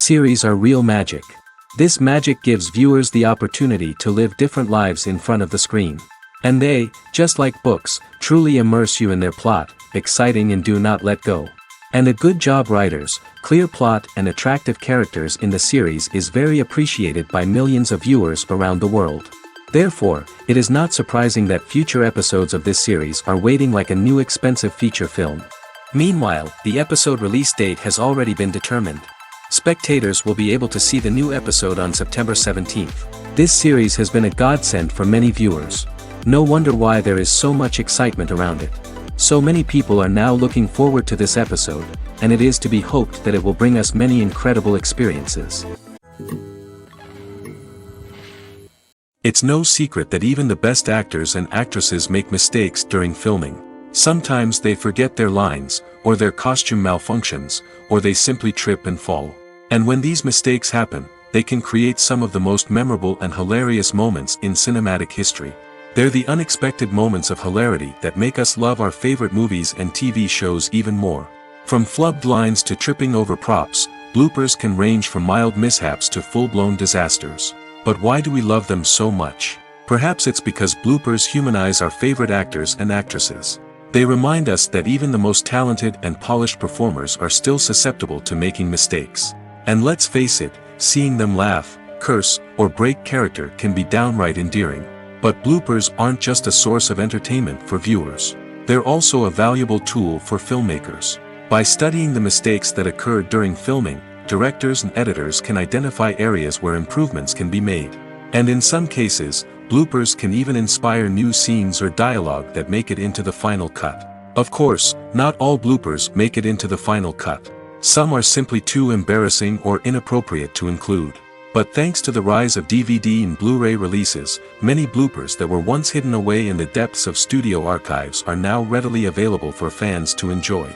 series are real magic. This magic gives viewers the opportunity to live different lives in front of the screen. And they, just like books, truly immerse you in their plot, exciting and do not let go. And a good job writers, clear plot and attractive characters in the series is very appreciated by millions of viewers around the world. Therefore, it is not surprising that future episodes of this series are waiting like a new expensive feature film. Meanwhile, the episode release date has already been determined. Spectators will be able to see the new episode on September 17th. This series has been a godsend for many viewers. No wonder why there is so much excitement around it. So many people are now looking forward to this episode, and it is to be hoped that it will bring us many incredible experiences. It's no secret that even the best actors and actresses make mistakes during filming. Sometimes they forget their lines, or their costume malfunctions, or they simply trip and fall. And when these mistakes happen, they can create some of the most memorable and hilarious moments in cinematic history. They're the unexpected moments of hilarity that make us love our favorite movies and TV shows even more. From flubbed lines to tripping over props, bloopers can range from mild mishaps to full-blown disasters. But why do we love them so much? Perhaps it's because bloopers humanize our favorite actors and actresses. They remind us that even the most talented and polished performers are still susceptible to making mistakes. And let's face it, seeing them laugh, curse, or break character can be downright endearing. But bloopers aren't just a source of entertainment for viewers. They're also a valuable tool for filmmakers. By studying the mistakes that occurred during filming, directors and editors can identify areas where improvements can be made. And in some cases, bloopers can even inspire new scenes or dialogue that make it into the final cut. Of course, not all bloopers make it into the final cut. Some are simply too embarrassing or inappropriate to include. But thanks to the rise of DVD and Blu-ray releases, many bloopers that were once hidden away in the depths of studio archives are now readily available for fans to enjoy.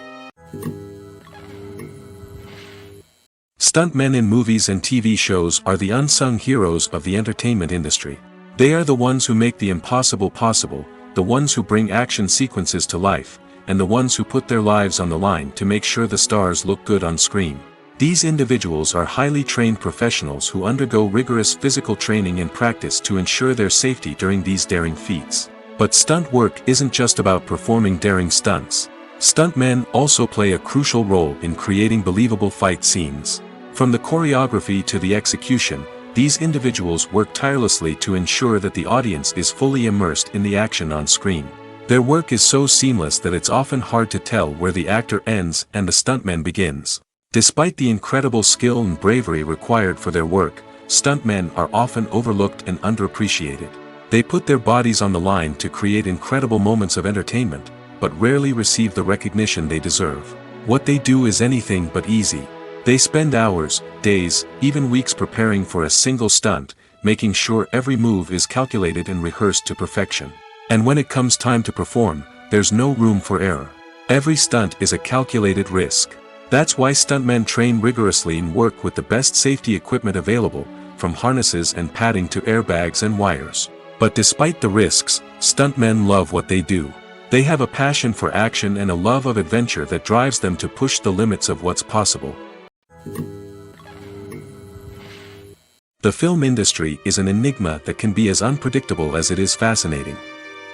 Stuntmen in movies and TV shows are the unsung heroes of the entertainment industry. They are the ones who make the impossible possible, the ones who bring action sequences to life, and the ones who put their lives on the line to make sure the stars look good on screen. These individuals are highly trained professionals who undergo rigorous physical training and practice to ensure their safety during these daring feats. But stunt work isn't just about performing daring stunts. Stuntmen also play a crucial role in creating believable fight scenes. From the choreography to the execution, these individuals work tirelessly to ensure that the audience is fully immersed in the action on screen. Their work is so seamless that it's often hard to tell where the actor ends and the stuntman begins. Despite the incredible skill and bravery required for their work, stuntmen are often overlooked and underappreciated. They put their bodies on the line to create incredible moments of entertainment, but rarely receive the recognition they deserve. What they do is anything but easy. They spend hours, days, even weeks preparing for a single stunt, making sure every move is calculated and rehearsed to perfection. And when it comes time to perform, there's no room for error. Every stunt is a calculated risk. That's why stuntmen train rigorously and work with the best safety equipment available, from harnesses and padding to airbags and wires. But despite the risks, stuntmen love what they do. They have a passion for action and a love of adventure that drives them to push the limits of what's possible. The film industry is an enigma that can be as unpredictable as it is fascinating.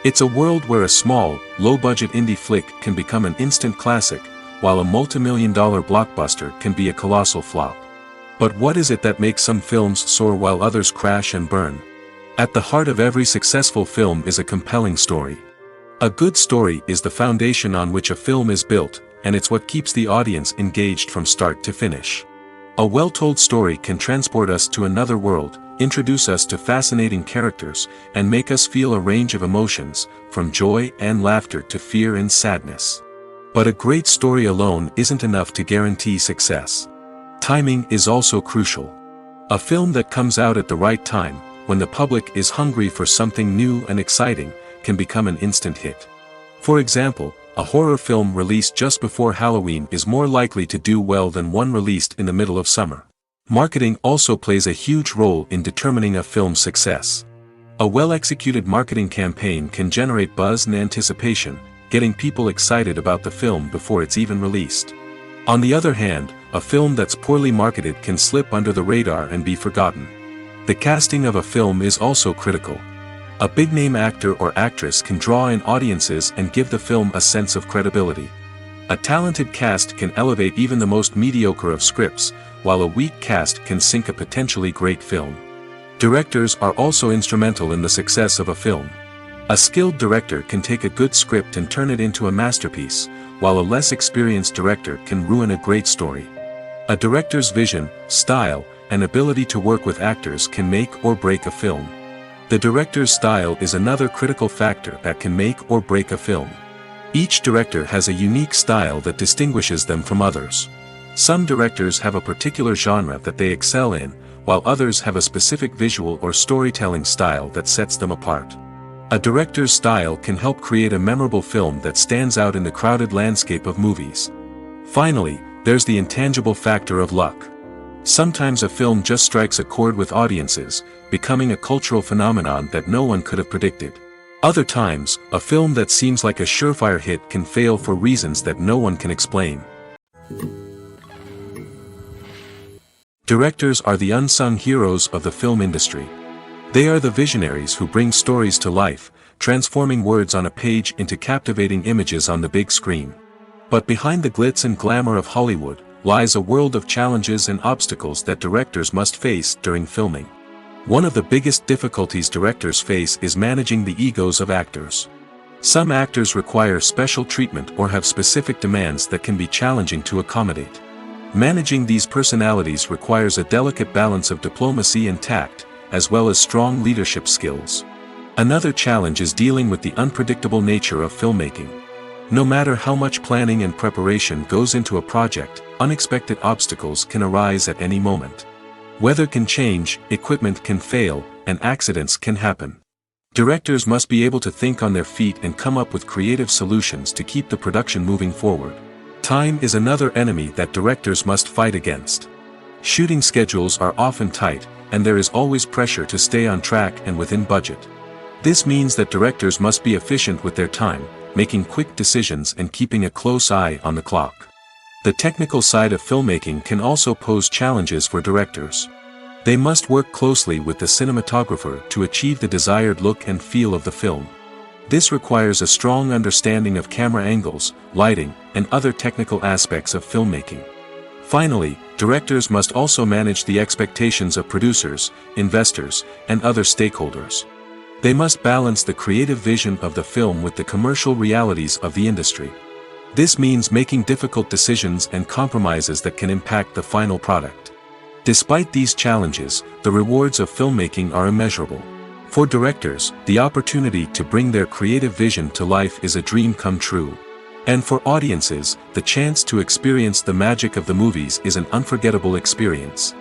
It's a world where a small, low-budget indie flick can become an instant classic, while a multi-million-dollar blockbuster can be a colossal flop. But what is it that makes some films soar while others crash and burn? At the heart of every successful film is a compelling story. A good story is the foundation on which a film is built, and it's what keeps the audience engaged from start to finish. A well-told story can transport us to another world, introduce us to fascinating characters, and make us feel a range of emotions, from joy and laughter to fear and sadness. But a great story alone isn't enough to guarantee success. Timing is also crucial. A film that comes out at the right time, when the public is hungry for something new and exciting, can become an instant hit. For example, a horror film released just before Halloween is more likely to do well than one released in the middle of summer. Marketing also plays a huge role in determining a film's success. A well-executed marketing campaign can generate buzz and anticipation, getting people excited about the film before it's even released. On the other hand, a film that's poorly marketed can slip under the radar and be forgotten. The casting of a film is also critical. A big-name actor or actress can draw in audiences and give the film a sense of credibility. A talented cast can elevate even the most mediocre of scripts, while a weak cast can sink a potentially great film. Directors are also instrumental in the success of a film. A skilled director can take a good script and turn it into a masterpiece, while a less experienced director can ruin a great story. A director's vision, style, and ability to work with actors can make or break a film. The director's style is another critical factor that can make or break a film. Each director has a unique style that distinguishes them from others. Some directors have a particular genre that they excel in, while others have a specific visual or storytelling style that sets them apart. A director's style can help create a memorable film that stands out in the crowded landscape of movies. Finally, there's the intangible factor of luck. Sometimes a film just strikes a chord with audiences, becoming a cultural phenomenon that no one could have predicted. Other times, a film that seems like a surefire hit can fail for reasons that no one can explain. Directors are the unsung heroes of the film industry. They are the visionaries who bring stories to life, transforming words on a page into captivating images on the big screen. But behind the glitz and glamour of Hollywood, lies a world of challenges and obstacles that directors must face during filming. One of the biggest difficulties directors face is managing the egos of actors. Some actors require special treatment or have specific demands that can be challenging to accommodate. Managing these personalities requires a delicate balance of diplomacy and tact, as well as strong leadership skills. Another challenge is dealing with the unpredictable nature of filmmaking. No matter how much planning and preparation goes into a project, unexpected obstacles can arise at any moment. Weather can change, equipment can fail, and accidents can happen. Directors must be able to think on their feet and come up with creative solutions to keep the production moving forward. Time is another enemy that directors must fight against. Shooting schedules are often tight, and there is always pressure to stay on track and within budget. This means that directors must be efficient with their time, making quick decisions and keeping a close eye on the clock. The technical side of filmmaking can also pose challenges for directors. They must work closely with the cinematographer to achieve the desired look and feel of the film. This requires a strong understanding of camera angles, lighting, and other technical aspects of filmmaking. Finally, directors must also manage the expectations of producers, investors, and other stakeholders. They must balance the creative vision of the film with the commercial realities of the industry. This means making difficult decisions and compromises that can impact the final product. Despite these challenges, the rewards of filmmaking are immeasurable. For directors, the opportunity to bring their creative vision to life is a dream come true. And for audiences, the chance to experience the magic of the movies is an unforgettable experience.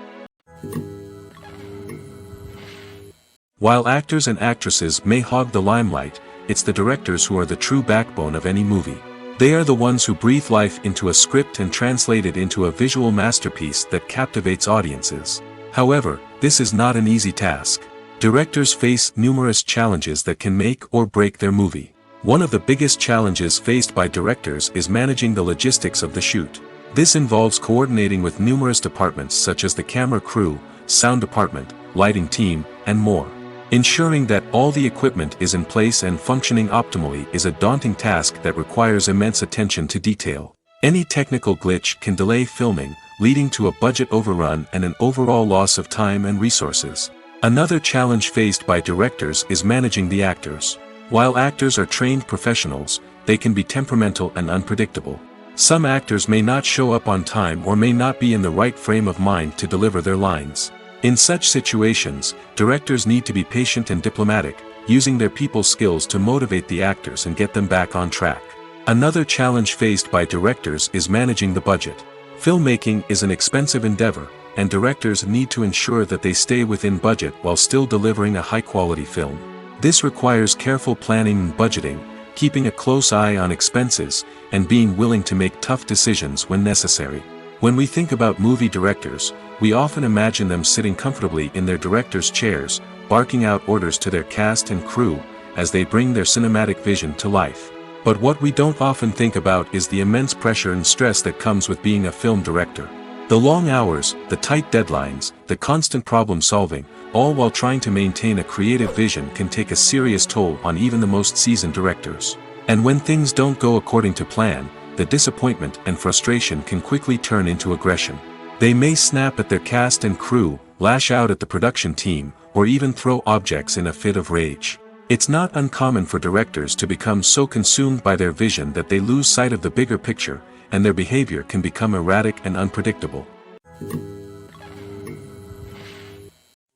While actors and actresses may hog the limelight, it's the directors who are the true backbone of any movie. They are the ones who breathe life into a script and translate it into a visual masterpiece that captivates audiences. However, this is not an easy task. Directors face numerous challenges that can make or break their movie. One of the biggest challenges faced by directors is managing the logistics of the shoot. This involves coordinating with numerous departments such as the camera crew, sound department, lighting team, and more. Ensuring that all the equipment is in place and functioning optimally is a daunting task that requires immense attention to detail. Any technical glitch can delay filming, leading to a budget overrun and an overall loss of time and resources. Another challenge faced by directors is managing the actors. While actors are trained professionals, they can be temperamental and unpredictable. Some actors may not show up on time or may not be in the right frame of mind to deliver their lines. In such situations, directors need to be patient and diplomatic, using their people skills to motivate the actors and get them back on track. Another challenge faced by directors is managing the budget. Filmmaking is an expensive endeavor, and directors need to ensure that they stay within budget while still delivering a high-quality film. This requires careful planning and budgeting, keeping a close eye on expenses, and being willing to make tough decisions when necessary. When we think about movie directors, we often imagine them sitting comfortably in their director's chairs, barking out orders to their cast and crew, as they bring their cinematic vision to life. But what we don't often think about is the immense pressure and stress that comes with being a film director. The long hours, the tight deadlines, the constant problem solving, all while trying to maintain a creative vision can take a serious toll on even the most seasoned directors. And when things don't go according to plan, the disappointment and frustration can quickly turn into aggression. They may snap at their cast and crew, lash out at the production team, or even throw objects in a fit of rage. It's not uncommon for directors to become so consumed by their vision that they lose sight of the bigger picture, and their behavior can become erratic and unpredictable.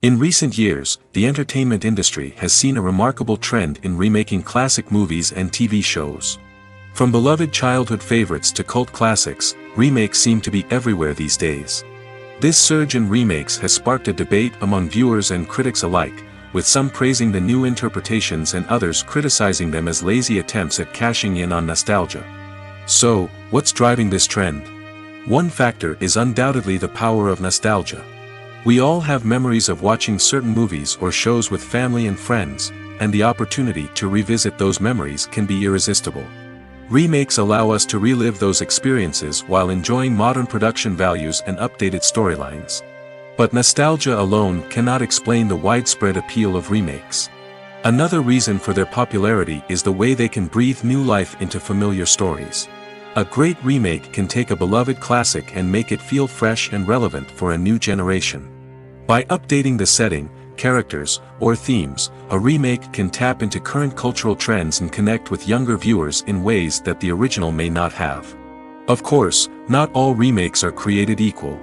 In recent years, the entertainment industry has seen a remarkable trend in remaking classic movies and TV shows. From beloved childhood favorites to cult classics, remakes seem to be everywhere these days. This surge in remakes has sparked a debate among viewers and critics alike, with some praising the new interpretations and others criticizing them as lazy attempts at cashing in on nostalgia. So, what's driving this trend? One factor is undoubtedly the power of nostalgia. We all have memories of watching certain movies or shows with family and friends, and the opportunity to revisit those memories can be irresistible. Remakes allow us to relive those experiences while enjoying modern production values and updated storylines. But nostalgia alone cannot explain the widespread appeal of remakes. Another reason for their popularity is the way they can breathe new life into familiar stories. A great remake can take a beloved classic and make it feel fresh and relevant for a new generation. By updating the setting, characters, or themes, a remake can tap into current cultural trends and connect with younger viewers in ways that the original may not have. Of course, not all remakes are created equal.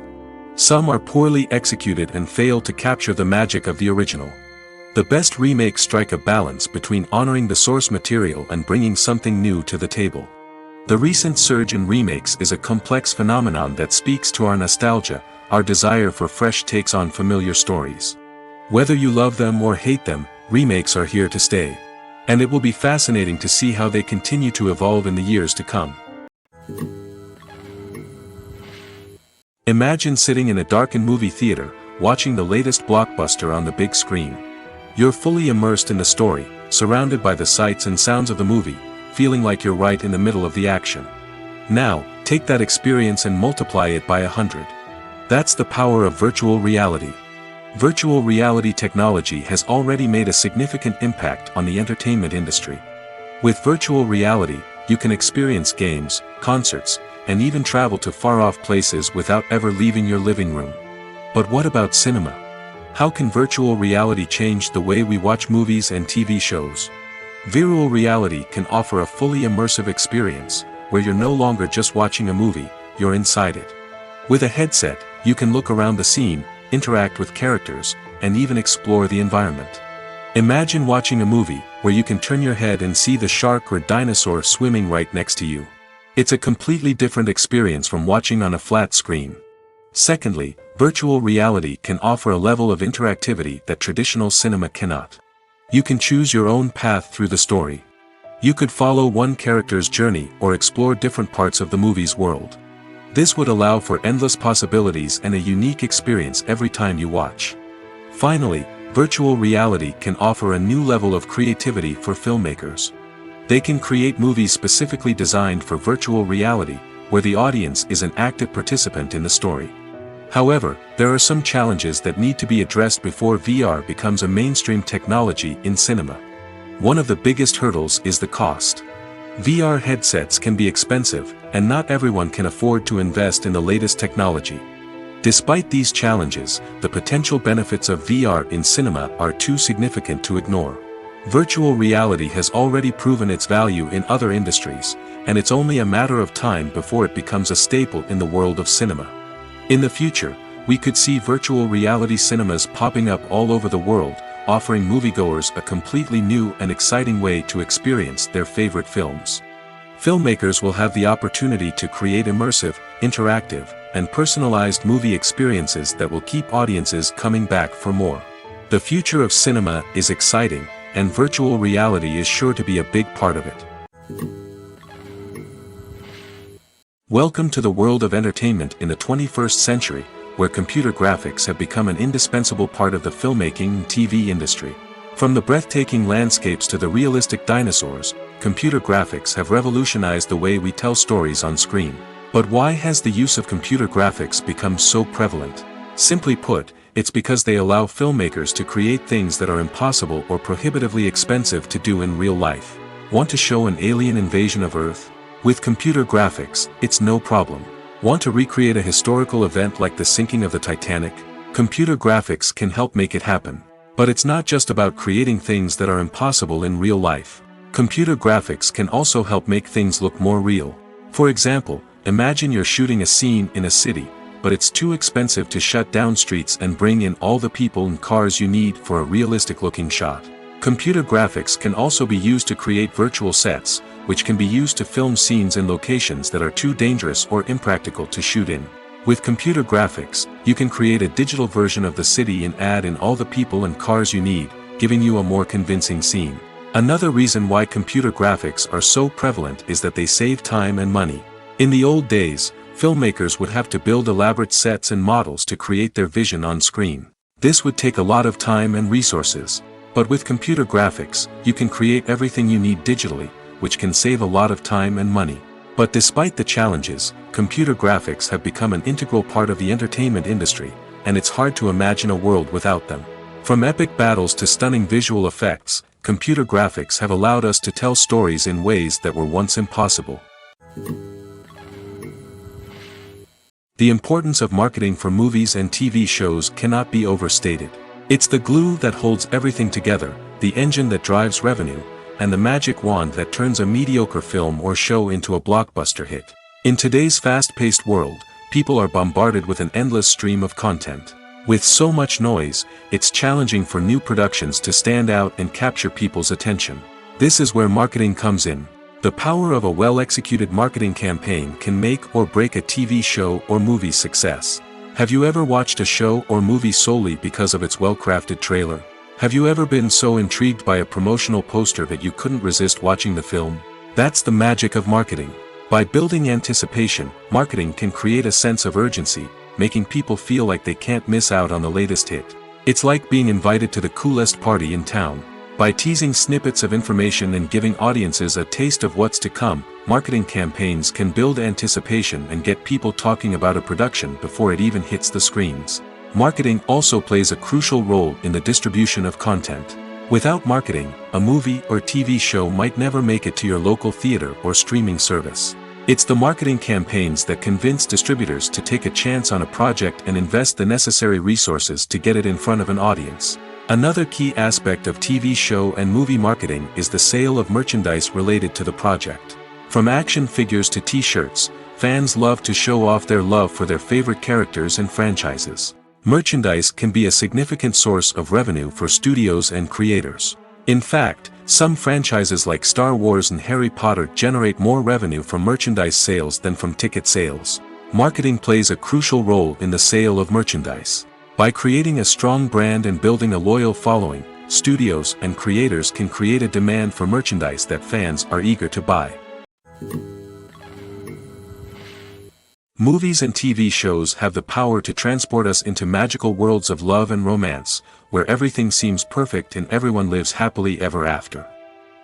Some are poorly executed and fail to capture the magic of the original. The best remakes strike a balance between honoring the source material and bringing something new to the table. The recent surge in remakes is a complex phenomenon that speaks to our nostalgia, our desire for fresh takes on familiar stories. Whether you love them or hate them, remakes are here to stay. And it will be fascinating to see how they continue to evolve in the years to come. Imagine sitting in a darkened movie theater, watching the latest blockbuster on the big screen. You're fully immersed in the story, surrounded by the sights and sounds of the movie, feeling like you're right in the middle of the action. Now, take that experience and multiply it by 100. That's the power of virtual reality. Virtual reality technology has already made a significant impact on the entertainment industry. With virtual reality, you can experience games, concerts, and even travel to far-off places without ever leaving your living room. But what about cinema? How can virtual reality change the way we watch movies and TV shows? Virtual reality can offer a fully immersive experience, where you're no longer just watching a movie, you're inside it. With a headset, you can look around the scene, interact with characters, and even explore the environment. Imagine watching a movie, where you can turn your head and see the shark or dinosaur swimming right next to you. It's a completely different experience from watching on a flat screen. Secondly, virtual reality can offer a level of interactivity that traditional cinema cannot. You can choose your own path through the story. You could follow one character's journey or explore different parts of the movie's world. This would allow for endless possibilities and a unique experience every time you watch. Finally, virtual reality can offer a new level of creativity for filmmakers. They can create movies specifically designed for virtual reality, where the audience is an active participant in the story. However, there are some challenges that need to be addressed before VR becomes a mainstream technology in cinema. One of the biggest hurdles is the cost. VR headsets can be expensive, and not everyone can afford to invest in the latest technology. Despite these challenges, the potential benefits of VR in cinema are too significant to ignore. Virtual reality has already proven its value in other industries, and it's only a matter of time before it becomes a staple in the world of cinema. In the future, we could see virtual reality cinemas popping up all over the world, offering moviegoers a completely new and exciting way to experience their favorite films. Filmmakers will have the opportunity to create immersive, interactive, and personalized movie experiences that will keep audiences coming back for more. The future of cinema is exciting, and virtual reality is sure to be a big part of it. Welcome to the world of entertainment in the 21st century, where computer graphics have become an indispensable part of the filmmaking and TV industry. From the breathtaking landscapes to the realistic dinosaurs, computer graphics have revolutionized the way we tell stories on screen. But why has the use of computer graphics become so prevalent? Simply put, it's because they allow filmmakers to create things that are impossible or prohibitively expensive to do in real life. Want to show an alien invasion of Earth? With computer graphics, it's no problem. Want to recreate a historical event like the sinking of the Titanic? Computer graphics can help make it happen. But it's not just about creating things that are impossible in real life. Computer graphics can also help make things look more real. For example, imagine you're shooting a scene in a city, but it's too expensive to shut down streets and bring in all the people and cars you need for a realistic-looking shot. Computer graphics can also be used to create virtual sets, which can be used to film scenes in locations that are too dangerous or impractical to shoot in. With computer graphics, you can create a digital version of the city and add in all the people and cars you need, giving you a more convincing scene. Another reason why computer graphics are so prevalent is that they save time and money. In the old days, filmmakers would have to build elaborate sets and models to create their vision on screen. This would take a lot of time and resources. But with computer graphics, you can create everything you need digitally, which can save a lot of time and money. But despite the challenges, computer graphics have become an integral part of the entertainment industry, and it's hard to imagine a world without them. From epic battles to stunning visual effects, computer graphics have allowed us to tell stories in ways that were once impossible. The importance of marketing for movies and TV shows cannot be overstated. It's the glue that holds everything together, the engine that drives revenue, and the magic wand that turns a mediocre film or show into a blockbuster hit. In today's fast-paced world, people are bombarded with an endless stream of content. With so much noise, it's challenging for new productions to stand out and capture people's attention. This is where marketing comes in. The power of a well-executed marketing campaign can make or break a TV show or movie's success. Have you ever watched a show or movie solely because of its well-crafted trailer? Have you ever been so intrigued by a promotional poster that you couldn't resist watching the film? That's the magic of marketing. By building anticipation, marketing can create a sense of urgency, making people feel like they can't miss out on the latest hit. It's like being invited to the coolest party in town. By teasing snippets of information and giving audiences a taste of what's to come, marketing campaigns can build anticipation and get people talking about a production before it even hits the screens. Marketing also plays a crucial role in the distribution of content. Without marketing, a movie or TV show might never make it to your local theater or streaming service. It's the marketing campaigns that convince distributors to take a chance on a project and invest the necessary resources to get it in front of an audience. Another key aspect of TV show and movie marketing is the sale of merchandise related to the project. From action figures to t-shirts, fans love to show off their love for their favorite characters and franchises. Merchandise can be a significant source of revenue for studios and creators. In fact, some franchises like Star Wars and Harry Potter generate more revenue from merchandise sales than from ticket sales. Marketing plays a crucial role in the sale of merchandise. By creating a strong brand and building a loyal following, studios and creators can create a demand for merchandise that fans are eager to buy. Movies and TV shows have the power to transport us into magical worlds of love and romance, where everything seems perfect and everyone lives happily ever after.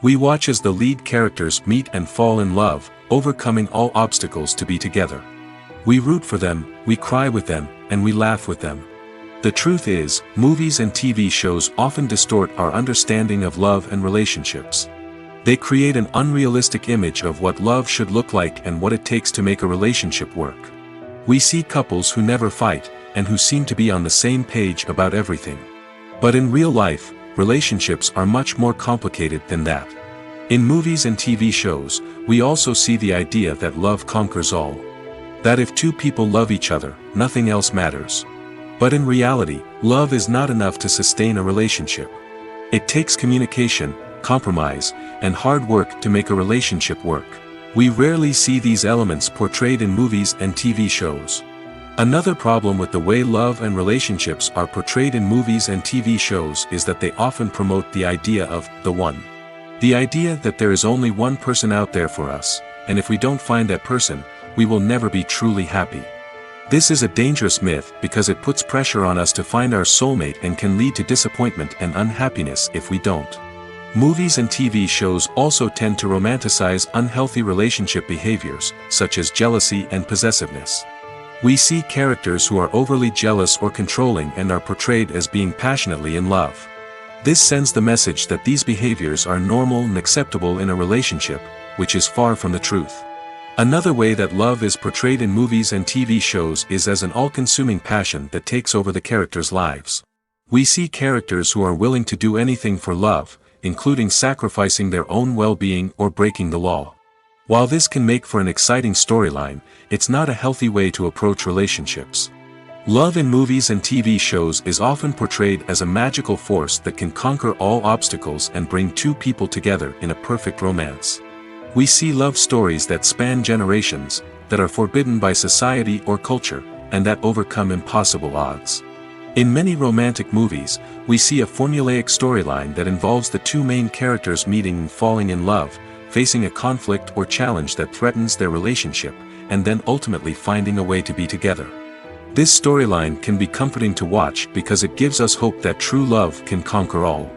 We watch as the lead characters meet and fall in love, overcoming all obstacles to be together. We root for them, we cry with them, and we laugh with them. The truth is, movies and TV shows often distort our understanding of love and relationships. They create an unrealistic image of what love should look like and what it takes to make a relationship work. We see couples who never fight, and who seem to be on the same page about everything. But in real life, relationships are much more complicated than that. In movies and TV shows, we also see the idea that love conquers all. That if two people love each other, nothing else matters. But in reality, love is not enough to sustain a relationship. It takes communication, compromise, and hard work to make a relationship work. We rarely see these elements portrayed in movies and TV shows. Another problem with the way love and relationships are portrayed in movies and TV shows is that they often promote the idea of the one. The idea that there is only one person out there for us, and if we don't find that person, we will never be truly happy. This is a dangerous myth because it puts pressure on us to find our soulmate and can lead to disappointment and unhappiness if we don't. Movies and TV shows also tend to romanticize unhealthy relationship behaviors, such as jealousy and possessiveness. We see characters who are overly jealous or controlling and are portrayed as being passionately in love. This sends the message that these behaviors are normal and acceptable in a relationship, which is far from the truth. Another way that love is portrayed in movies and TV shows is as an all-consuming passion that takes over the characters' lives. We see characters who are willing to do anything for love, including sacrificing their own well-being or breaking the law. While this can make for an exciting storyline, it's not a healthy way to approach relationships. Love in movies and TV shows is often portrayed as a magical force that can conquer all obstacles and bring two people together in a perfect romance. We see love stories that span generations, that are forbidden by society or culture, and that overcome impossible odds. In many romantic movies, we see a formulaic storyline that involves the two main characters meeting and falling in love, facing a conflict or challenge that threatens their relationship, and then ultimately finding a way to be together. This storyline can be comforting to watch because it gives us hope that true love can conquer all.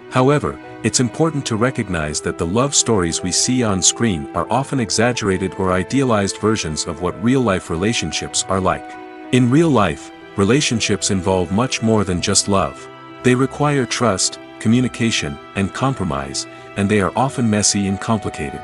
However, it's important to recognize that the love stories we see on screen are often exaggerated or idealized versions of what real-life relationships are like. In real life, relationships involve much more than just love. They require trust, communication, and compromise, and they are often messy and complicated.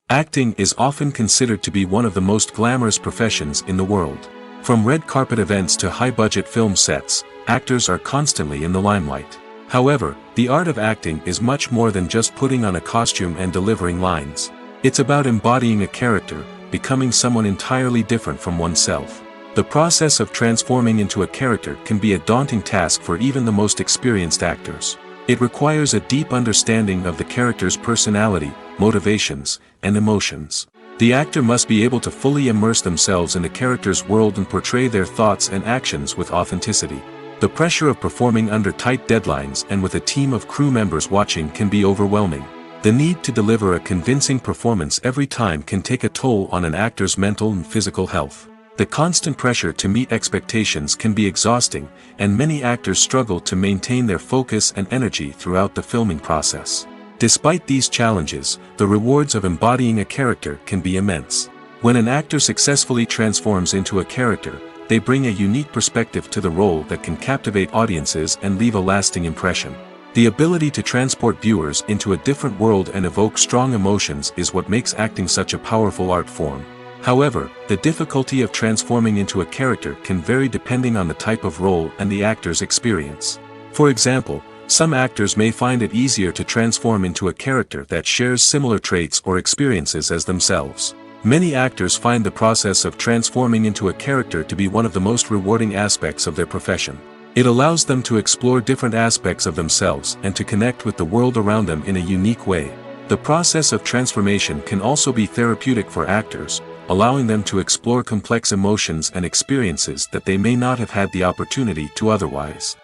Acting is often considered to be one of the most glamorous professions in the world. From red carpet events to high-budget film sets, actors are constantly in the limelight. However, the art of acting is much more than just putting on a costume and delivering lines. It's about embodying a character, becoming someone entirely different from oneself. The process of transforming into a character can be a daunting task for even the most experienced actors. It requires a deep understanding of the character's personality, motivations, and emotions. The actor must be able to fully immerse themselves in the character's world and portray their thoughts and actions with authenticity. The pressure of performing under tight deadlines and with a team of crew members watching can be overwhelming. The need to deliver a convincing performance every time can take a toll on an actor's mental and physical health. The constant pressure to meet expectations can be exhausting, and many actors struggle to maintain their focus and energy throughout the filming process. Despite these challenges, the rewards of embodying a character can be immense. When an actor successfully transforms into a character, they bring a unique perspective to the role that can captivate audiences and leave a lasting impression. The ability to transport viewers into a different world and evoke strong emotions is what makes acting such a powerful art form. However, the difficulty of transforming into a character can vary depending on the type of role and the actor's experience. For example, some actors may find it easier to transform into a character that shares similar traits or experiences as themselves. Many actors find the process of transforming into a character to be one of the most rewarding aspects of their profession. It allows them to explore different aspects of themselves and to connect with the world around them in a unique way. The process of transformation can also be therapeutic for actors, allowing them to explore complex emotions and experiences that they may not have had the opportunity to otherwise.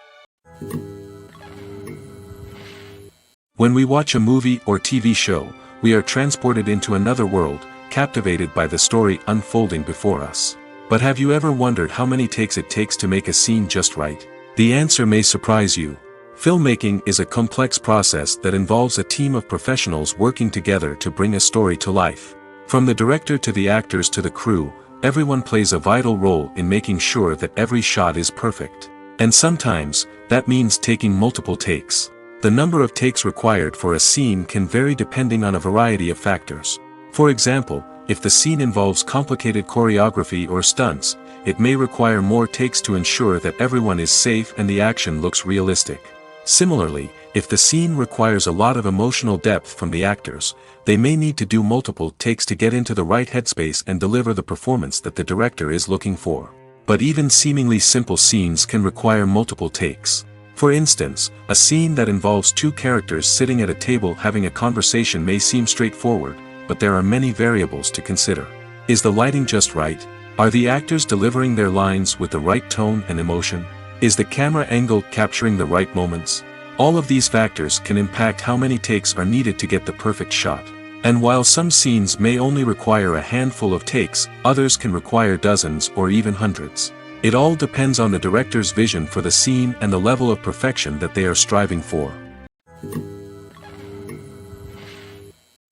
When we watch a movie or TV show, we are transported into another world, captivated by the story unfolding before us. But have you ever wondered how many takes it takes to make a scene just right? The answer may surprise you. Filmmaking is a complex process that involves a team of professionals working together to bring a story to life. From the director to the actors to the crew, everyone plays a vital role in making sure that every shot is perfect. And sometimes, that means taking multiple takes. The number of takes required for a scene can vary depending on a variety of factors. For example, if the scene involves complicated choreography or stunts, it may require more takes to ensure that everyone is safe and the action looks realistic. Similarly, if the scene requires a lot of emotional depth from the actors, they may need to do multiple takes to get into the right headspace and deliver the performance that the director is looking for. But even seemingly simple scenes can require multiple takes. For instance, a scene that involves two characters sitting at a table having a conversation may seem straightforward, but there are many variables to consider. Is the lighting just right? Are the actors delivering their lines with the right tone and emotion? Is the camera angle capturing the right moments? All of these factors can impact how many takes are needed to get the perfect shot. And while some scenes may only require a handful of takes, others can require dozens or even hundreds. It all depends on the director's vision for the scene and the level of perfection that they are striving for.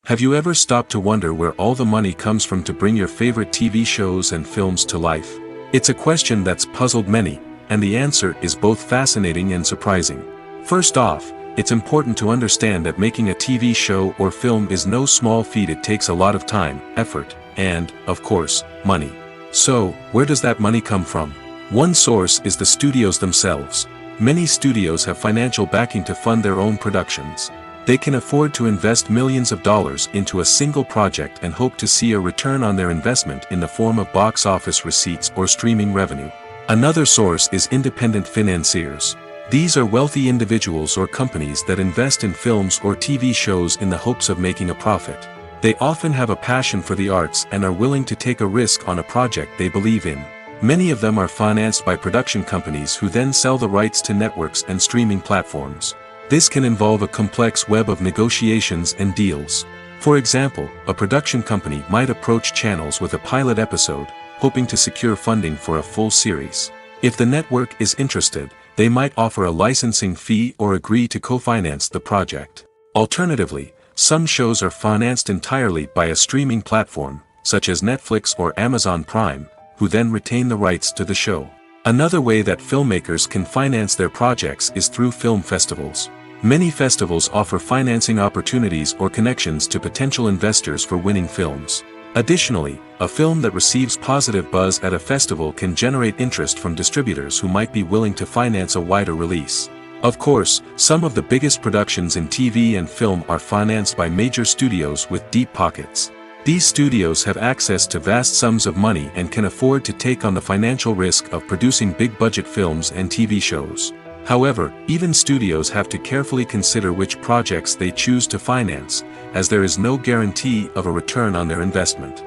Have you ever stopped to wonder where all the money comes from to bring your favorite TV shows and films to life? It's a question that's puzzled many, and the answer is both fascinating and surprising. First off, it's important to understand that making a TV show or film is no small feat. It takes a lot of time, effort, and, of course, money. So, where does that money come from? One source is the studios themselves. Many studios have financial backing to fund their own productions. They can afford to invest millions of dollars into a single project and hope to see a return on their investment in the form of box office receipts or streaming revenue. Another source is independent financiers. These are wealthy individuals or companies that invest in films or TV shows in the hopes of making a profit. They often have a passion for the arts and are willing to take a risk on a project they believe in. Many of them are financed by production companies who then sell the rights to networks and streaming platforms. This can involve a complex web of negotiations and deals. For example, a production company might approach channels with a pilot episode, hoping to secure funding for a full series. If the network is interested, they might offer a licensing fee or agree to co-finance the project. Alternatively, some shows are financed entirely by a streaming platform, such as Netflix or Amazon Prime, who then retain the rights to the show. Another way that filmmakers can finance their projects is through film festivals. Many festivals offer financing opportunities or connections to potential investors for winning films. Additionally, a film that receives positive buzz at a festival can generate interest from distributors who might be willing to finance a wider release. Of course, some of the biggest productions in TV and film are financed by major studios with deep pockets. These studios have access to vast sums of money and can afford to take on the financial risk of producing big-budget films and TV shows. However, even studios have to carefully consider which projects they choose to finance, as there is no guarantee of a return on their investment.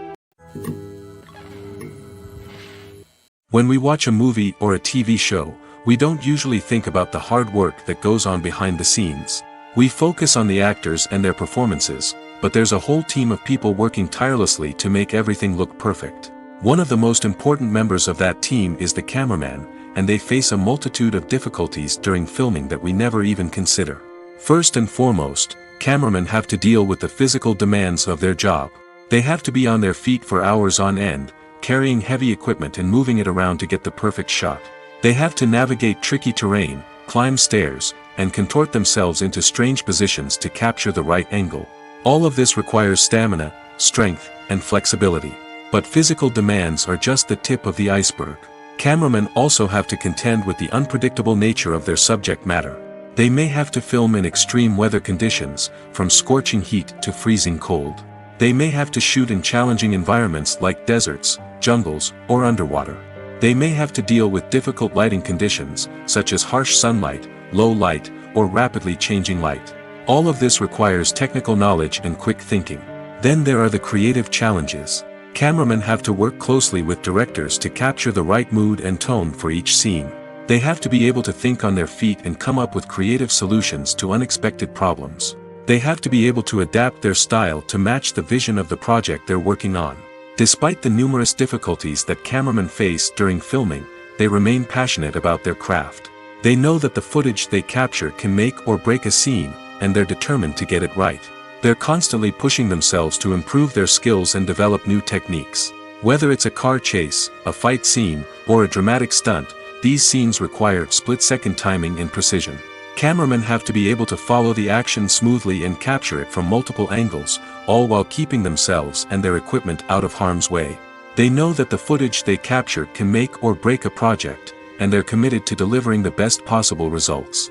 When we watch a movie or a TV show, we don't usually think about the hard work that goes on behind the scenes. We focus on the actors and their performances, but there's a whole team of people working tirelessly to make everything look perfect. One of the most important members of that team is the cameraman, and they face a multitude of difficulties during filming that we never even consider. First and foremost, cameramen have to deal with the physical demands of their job. They have to be on their feet for hours on end, carrying heavy equipment and moving it around to get the perfect shot. They have to navigate tricky terrain, climb stairs, and contort themselves into strange positions to capture the right angle. All of this requires stamina, strength, and flexibility. But physical demands are just the tip of the iceberg. Cameramen also have to contend with the unpredictable nature of their subject matter. They may have to film in extreme weather conditions, from scorching heat to freezing cold. They may have to shoot in challenging environments like deserts, jungles, or underwater. They may have to deal with difficult lighting conditions, such as harsh sunlight, low light, or rapidly changing light. All of this requires technical knowledge and quick thinking. Then there are the creative challenges. Cameramen have to work closely with directors to capture the right mood and tone for each scene. They have to be able to think on their feet and come up with creative solutions to unexpected problems. They have to be able to adapt their style to match the vision of the project they're working on. Despite the numerous difficulties that cameramen face during filming, they remain passionate about their craft. They know that the footage they capture can make or break a scene, and they're determined to get it right. They're constantly pushing themselves to improve their skills and develop new techniques. Whether it's a car chase, a fight scene, or a dramatic stunt, these scenes require split-second timing and precision. Cameramen have to be able to follow the action smoothly and capture it from multiple angles, all while keeping themselves and their equipment out of harm's way. They know that the footage they capture can make or break a project, and they're committed to delivering the best possible results.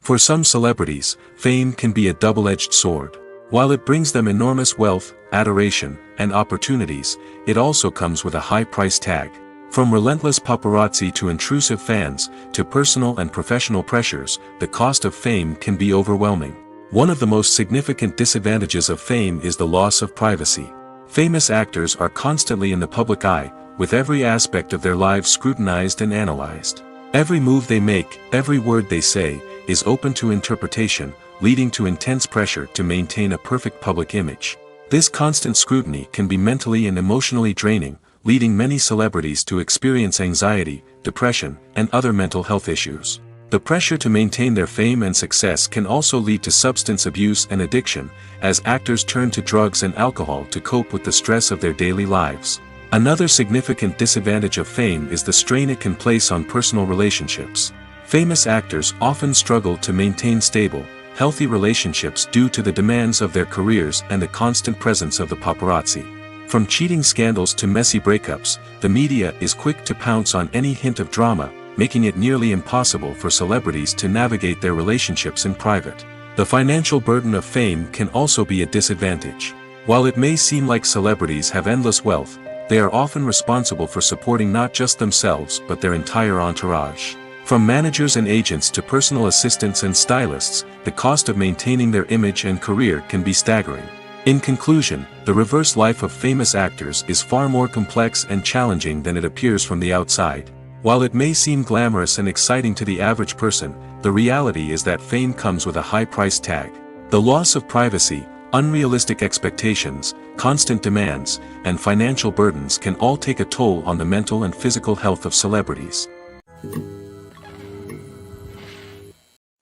For some celebrities, fame can be a double-edged sword. While it brings them enormous wealth, adoration, and opportunities, it also comes with a high price tag. From relentless paparazzi to intrusive fans, to personal and professional pressures, the cost of fame can be overwhelming. One of the most significant disadvantages of fame is the loss of privacy. Famous actors are constantly in the public eye, with every aspect of their lives scrutinized and analyzed. Every move they make, every word they say, is open to interpretation, leading to intense pressure to maintain a perfect public image. This constant scrutiny can be mentally and emotionally draining, leading many celebrities to experience anxiety, depression, and other mental health issues. The pressure to maintain their fame and success can also lead to substance abuse and addiction, as actors turn to drugs and alcohol to cope with the stress of their daily lives. Another significant disadvantage of fame is the strain it can place on personal relationships. Famous actors often struggle to maintain stable, healthy relationships due to the demands of their careers and the constant presence of the paparazzi. From cheating scandals to messy breakups, the media is quick to pounce on any hint of drama, making it nearly impossible for celebrities to navigate their relationships in private. The financial burden of fame can also be a disadvantage. While it may seem like celebrities have endless wealth, they are often responsible for supporting not just themselves but their entire entourage. From managers and agents to personal assistants and stylists, the cost of maintaining their image and career can be staggering. In conclusion, the reverse life of famous actors is far more complex and challenging than it appears from the outside. While it may seem glamorous and exciting to the average person, the reality is that fame comes with a high price tag. The loss of privacy, unrealistic expectations, constant demands, and financial burdens can all take a toll on the mental and physical health of celebrities.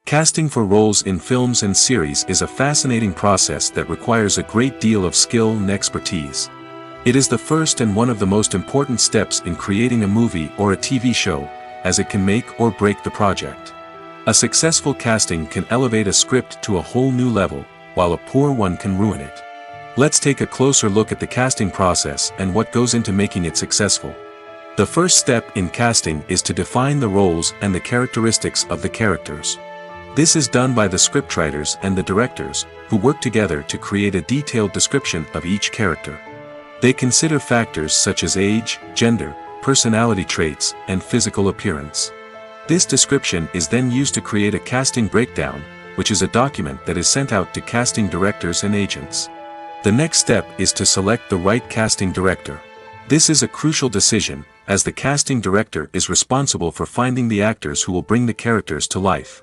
Casting for roles in films and series is a fascinating process that requires a great deal of skill and expertise. It is the first and one of the most important steps in creating a movie or a TV show, as it can make or break the project. A successful casting can elevate a script to a whole new level, while a poor one can ruin it. Let's take a closer look at the casting process and what goes into making it successful. The first step in casting is to define the roles and the characteristics of the characters. This is done by the scriptwriters and the directors, who work together to create a detailed description of each character. They consider factors such as age, gender, personality traits, and physical appearance. This description is then used to create a casting breakdown, which is a document that is sent out to casting directors and agents. The next step is to select the right casting director. This is a crucial decision, as the casting director is responsible for finding the actors who will bring the characters to life.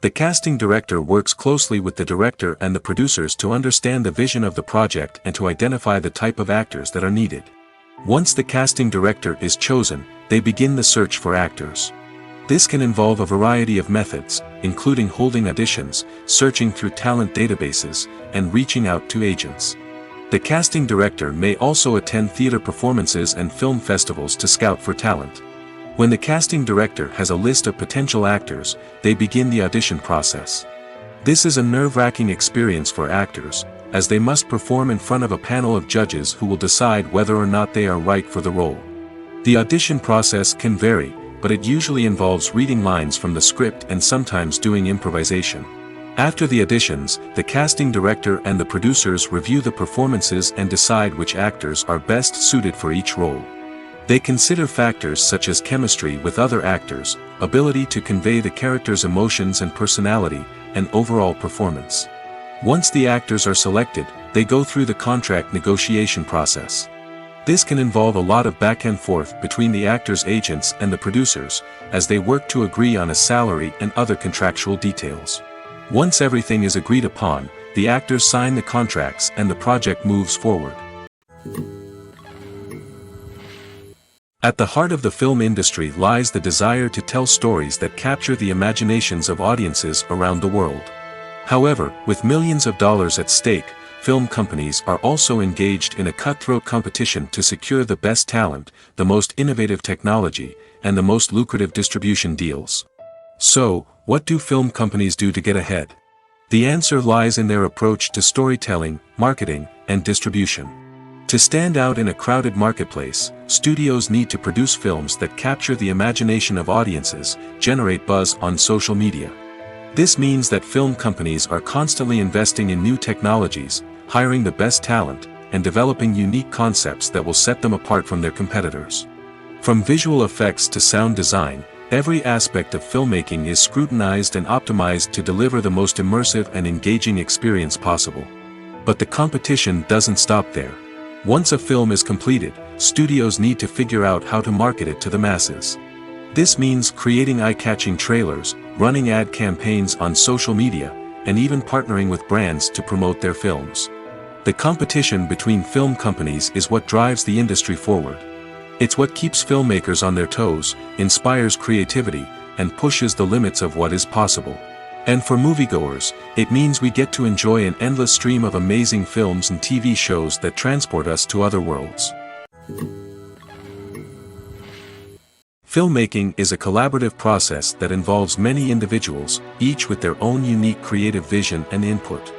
The casting director works closely with the director and the producers to understand the vision of the project and to identify the type of actors that are needed. Once the casting director is chosen, they begin the search for actors. This can involve a variety of methods, including holding auditions, searching through talent databases, and reaching out to agents. The casting director may also attend theater performances and film festivals to scout for talent. When the casting director has a list of potential actors, they begin the audition process. This is a nerve-wracking experience for actors, as they must perform in front of a panel of judges who will decide whether or not they are right for the role. The audition process can vary, but it usually involves reading lines from the script and sometimes doing improvisation. After the auditions, the casting director and the producers review the performances and decide which actors are best suited for each role. They consider factors such as chemistry with other actors, ability to convey the character's emotions and personality, and overall performance. Once the actors are selected, they go through the contract negotiation process. This can involve a lot of back and forth between the actors' agents and the producers, as they work to agree on a salary and other contractual details. Once everything is agreed upon, the actors sign the contracts and the project moves forward. At the heart of the film industry lies the desire to tell stories that capture the imaginations of audiences around the world. However, with millions of dollars at stake, film companies are also engaged in a cutthroat competition to secure the best talent, the most innovative technology, and the most lucrative distribution deals. So, what do film companies do to get ahead? The answer lies in their approach to storytelling, marketing, and distribution. To stand out in a crowded marketplace, studios need to produce films that capture the imagination of audiences, generate buzz on social media. This means that film companies are constantly investing in new technologies, hiring the best talent, and developing unique concepts that will set them apart from their competitors. From visual effects to sound design, every aspect of filmmaking is scrutinized and optimized to deliver the most immersive and engaging experience possible. But the competition doesn't stop there. Once a film is completed, studios need to figure out how to market it to the masses. This means creating eye-catching trailers, running ad campaigns on social media, and even partnering with brands to promote their films. The competition between film companies is what drives the industry forward. It's what keeps filmmakers on their toes, inspires creativity, and pushes the limits of what is possible. And for moviegoers, it means we get to enjoy an endless stream of amazing films and TV shows that transport us to other worlds. Filmmaking is a collaborative process that involves many individuals, each with their own unique creative vision and input.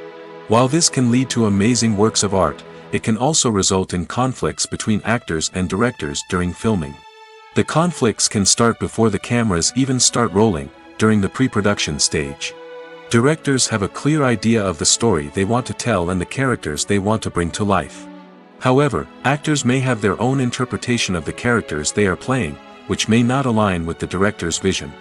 While this can lead to amazing works of art, it can also result in conflicts between actors and directors during filming. The conflicts can start before the cameras even start rolling, during the pre-production stage. Directors have a clear idea of the story they want to tell and the characters they want to bring to life. However, actors may have their own interpretation of the characters they are playing, which may not align with the director's vision.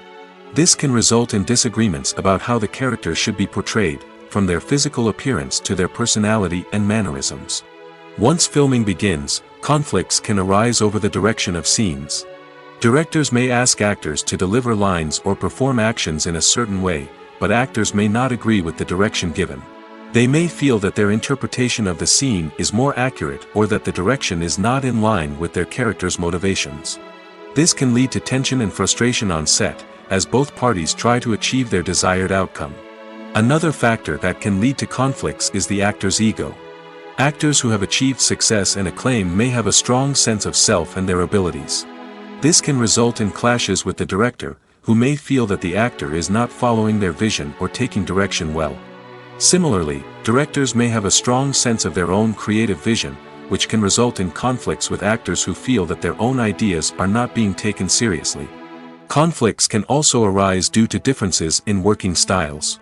This can result in disagreements about how the characters should be portrayed, from their physical appearance to their personality and mannerisms. Once filming begins, conflicts can arise over the direction of scenes. Directors may ask actors to deliver lines or perform actions in a certain way, but actors may not agree with the direction given. They may feel that their interpretation of the scene is more accurate or that the direction is not in line with their character's motivations. This can lead to tension and frustration on set, as both parties try to achieve their desired outcome. Another factor that can lead to conflicts is the actor's ego. Actors who have achieved success and acclaim may have a strong sense of self and their abilities. This can result in clashes with the director, who may feel that the actor is not following their vision or taking direction well. Similarly, directors may have a strong sense of their own creative vision, which can result in conflicts with actors who feel that their own ideas are not being taken seriously. Conflicts can also arise due to differences in working styles.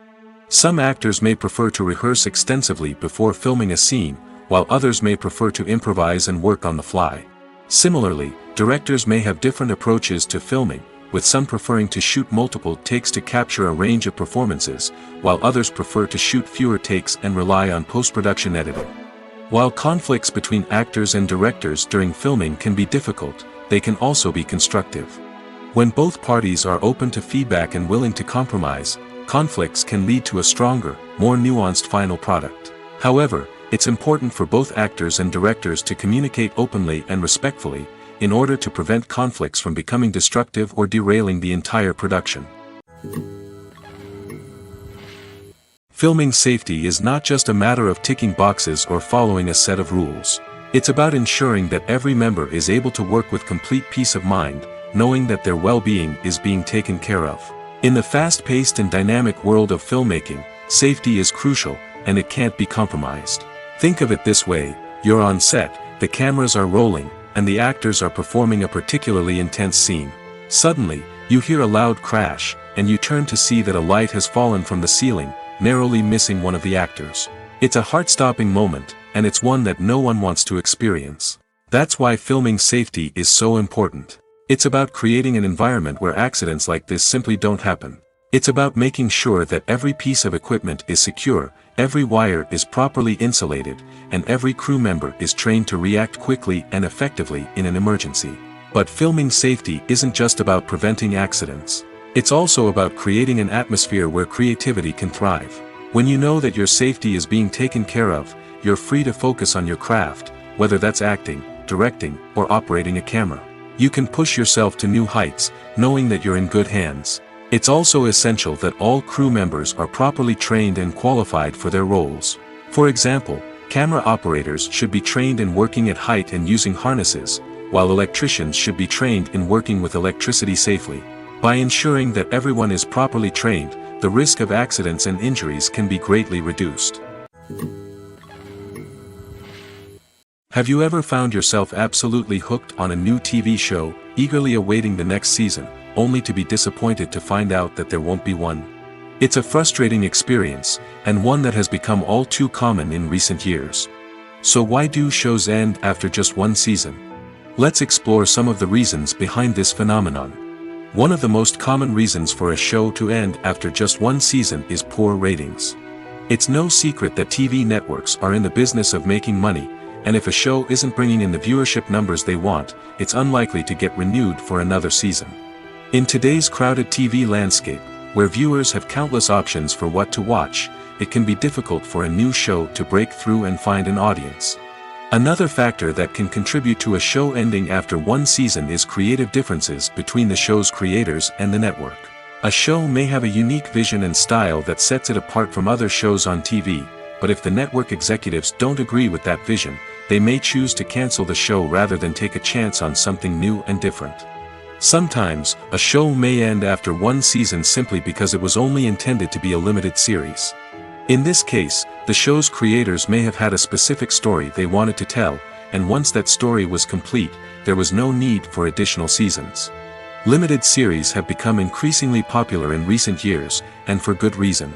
Some actors may prefer to rehearse extensively before filming a scene, while others may prefer to improvise and work on the fly. Similarly, directors may have different approaches to filming, with some preferring to shoot multiple takes to capture a range of performances, while others prefer to shoot fewer takes and rely on post-production editing. While conflicts between actors and directors during filming can be difficult, they can also be constructive. When both parties are open to feedback and willing to compromise, conflicts can lead to a stronger, more nuanced final product. However, it's important for both actors and directors to communicate openly and respectfully, in order to prevent conflicts from becoming destructive or derailing the entire production. Filming safety is not just a matter of ticking boxes or following a set of rules. It's about ensuring that every member is able to work with complete peace of mind, knowing that their well-being is being taken care of. In the fast-paced and dynamic world of filmmaking, safety is crucial, and it can't be compromised. Think of it this way: you're on set, the cameras are rolling, and the actors are performing a particularly intense scene. Suddenly, you hear a loud crash, and you turn to see that a light has fallen from the ceiling, narrowly missing one of the actors. It's a heart-stopping moment, and it's one that no one wants to experience. That's why filming safety is so important. It's about creating an environment where accidents like this simply don't happen. It's about making sure that every piece of equipment is secure, every wire is properly insulated, and every crew member is trained to react quickly and effectively in an emergency. But filming safety isn't just about preventing accidents. It's also about creating an atmosphere where creativity can thrive. When you know that your safety is being taken care of, you're free to focus on your craft, whether that's acting, directing, or operating a camera. You can push yourself to new heights, knowing that you're in good hands. It's also essential that all crew members are properly trained and qualified for their roles. For example, camera operators should be trained in working at height and using harnesses, while electricians should be trained in working with electricity safely. By ensuring that everyone is properly trained, the risk of accidents and injuries can be greatly reduced. Have you ever found yourself absolutely hooked on a new TV show, eagerly awaiting the next season, only to be disappointed to find out that there won't be one? It's a frustrating experience, and one that has become all too common in recent years. So why do shows end after just one season? Let's explore some of the reasons behind this phenomenon. One of the most common reasons for a show to end after just one season is poor ratings. It's no secret that TV networks are in the business of making money, and if a show isn't bringing in the viewership numbers they want, it's unlikely to get renewed for another season. In today's crowded TV landscape, Where viewers have countless options for what to watch, it can be difficult for a new show to break through and find an audience. Another factor that can contribute to a show ending after one season is creative differences between the show's creators and the network. A show may have a unique vision and style that sets it apart from other shows on TV, but if the network executives don't agree with that vision, they may choose to cancel the show rather than take a chance on something new and different. Sometimes, a show may end after one season simply because it was only intended to be a limited series. In this case, the show's creators may have had a specific story they wanted to tell, and once that story was complete, there was no need for additional seasons. Limited series have become increasingly popular in recent years, and for good reason.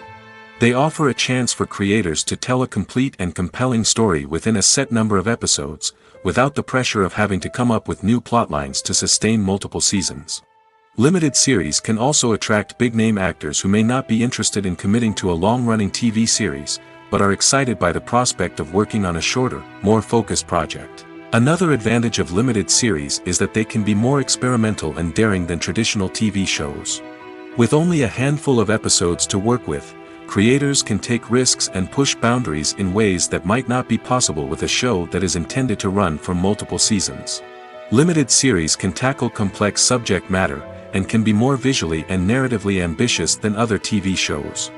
They offer a chance for creators to tell a complete and compelling story within a set number of episodes, without the pressure of having to come up with new plotlines to sustain multiple seasons. Limited series can also attract big-name actors who may not be interested in committing to a long-running TV series, but are excited by the prospect of working on a shorter, more focused project. Another advantage of limited series is that they can be more experimental and daring than traditional TV shows. With only a handful of episodes to work with, creators can take risks and push boundaries in ways that might not be possible with a show that is intended to run for multiple seasons. Limited series can tackle complex subject matter, and can be more visually and narratively ambitious than other TV shows.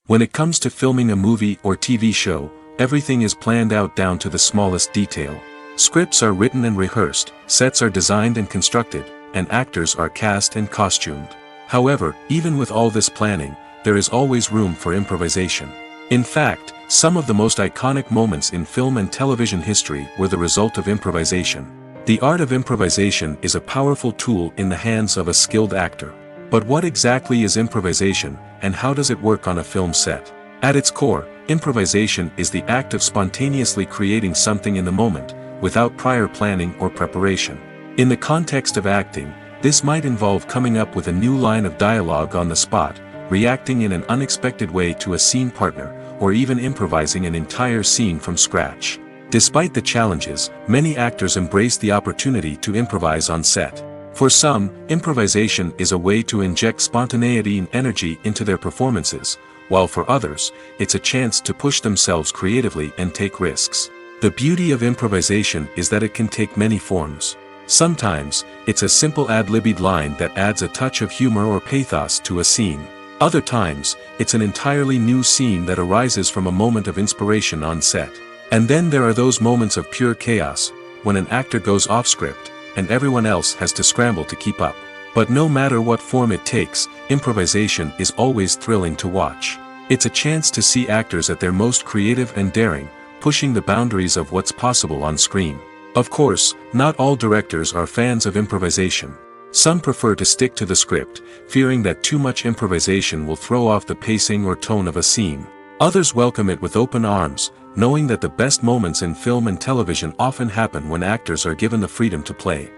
When it comes to filming a movie or TV show, everything is planned out down to the smallest detail. Scripts are written and rehearsed, sets are designed and constructed, and actors are cast and costumed. However, even with all this planning, there is always room for improvisation. In fact, some of the most iconic moments in film and television history were the result of improvisation. The art of improvisation is a powerful tool in the hands of a skilled actor. But what exactly is improvisation, and how does it work on a film set? At its core, improvisation is the act of spontaneously creating something in the moment, without prior planning or preparation. In the context of acting, this might involve coming up with a new line of dialogue on the spot, reacting in an unexpected way to a scene partner, or even improvising an entire scene from scratch. Despite the challenges, many actors embrace the opportunity to improvise on set. For some, improvisation is a way to inject spontaneity and energy into their performances, while for others, it's a chance to push themselves creatively and take risks. The beauty of improvisation is that it can take many forms. Sometimes, it's a simple ad-libbed line that adds a touch of humor or pathos to a scene. Other times, it's an entirely new scene that arises from a moment of inspiration on set. And then there are those moments of pure chaos, when an actor goes off script, and everyone else has to scramble to keep up. But no matter what form it takes, improvisation is always thrilling to watch. It's a chance to see actors at their most creative and daring, pushing the boundaries of what's possible on screen. Of course, not all directors are fans of improvisation. Some prefer to stick to the script, fearing that too much improvisation will throw off the pacing or tone of a scene. Others welcome it with open arms, knowing that the best moments in film and television often happen when actors are given the freedom to play.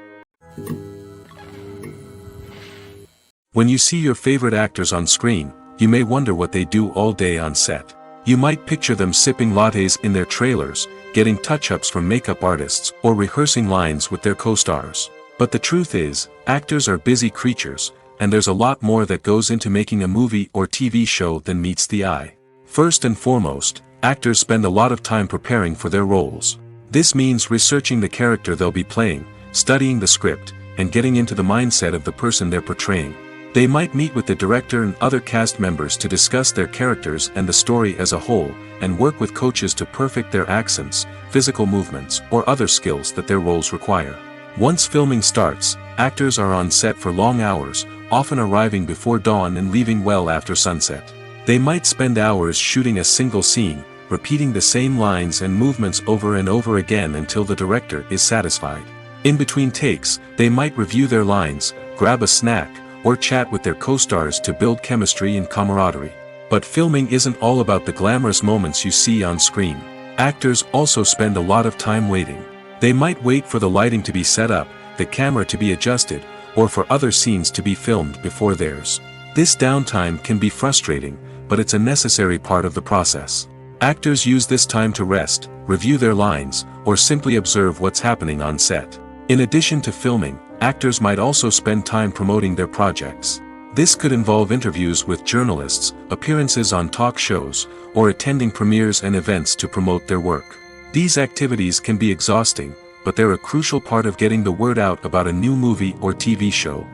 When you see your favorite actors on screen, you may wonder what they do all day on set. You might picture them sipping lattes in their trailers, getting touch-ups from makeup artists, or rehearsing lines with their co-stars. But the truth is, actors are busy creatures, and there's a lot more that goes into making a movie or TV show than meets the eye. First and foremost, actors spend a lot of time preparing for their roles. This means researching the character they'll be playing, studying the script, and getting into the mindset of the person they're portraying. They might meet with the director and other cast members to discuss their characters and the story as a whole, and work with coaches to perfect their accents, physical movements, or other skills that their roles require. Once filming starts, actors are on set for long hours, often arriving before dawn and leaving well after sunset. They might spend hours shooting a single scene, repeating the same lines and movements over and over again until the director is satisfied. In between takes, they might review their lines, grab a snack, or chat with their co-stars to build chemistry and camaraderie. But filming isn't all about the glamorous moments you see on screen. Actors also spend a lot of time waiting. They might wait for the lighting to be set up, the camera to be adjusted, or for other scenes to be filmed before theirs. This downtime can be frustrating, but it's a necessary part of the process. Actors use this time to rest, review their lines, or simply observe what's happening on set. In addition to filming, actors might also spend time promoting their projects. This could involve interviews with journalists, appearances on talk shows, or attending premieres and events to promote their work. These activities can be exhausting, but they're a crucial part of getting the word out about a new movie or TV show.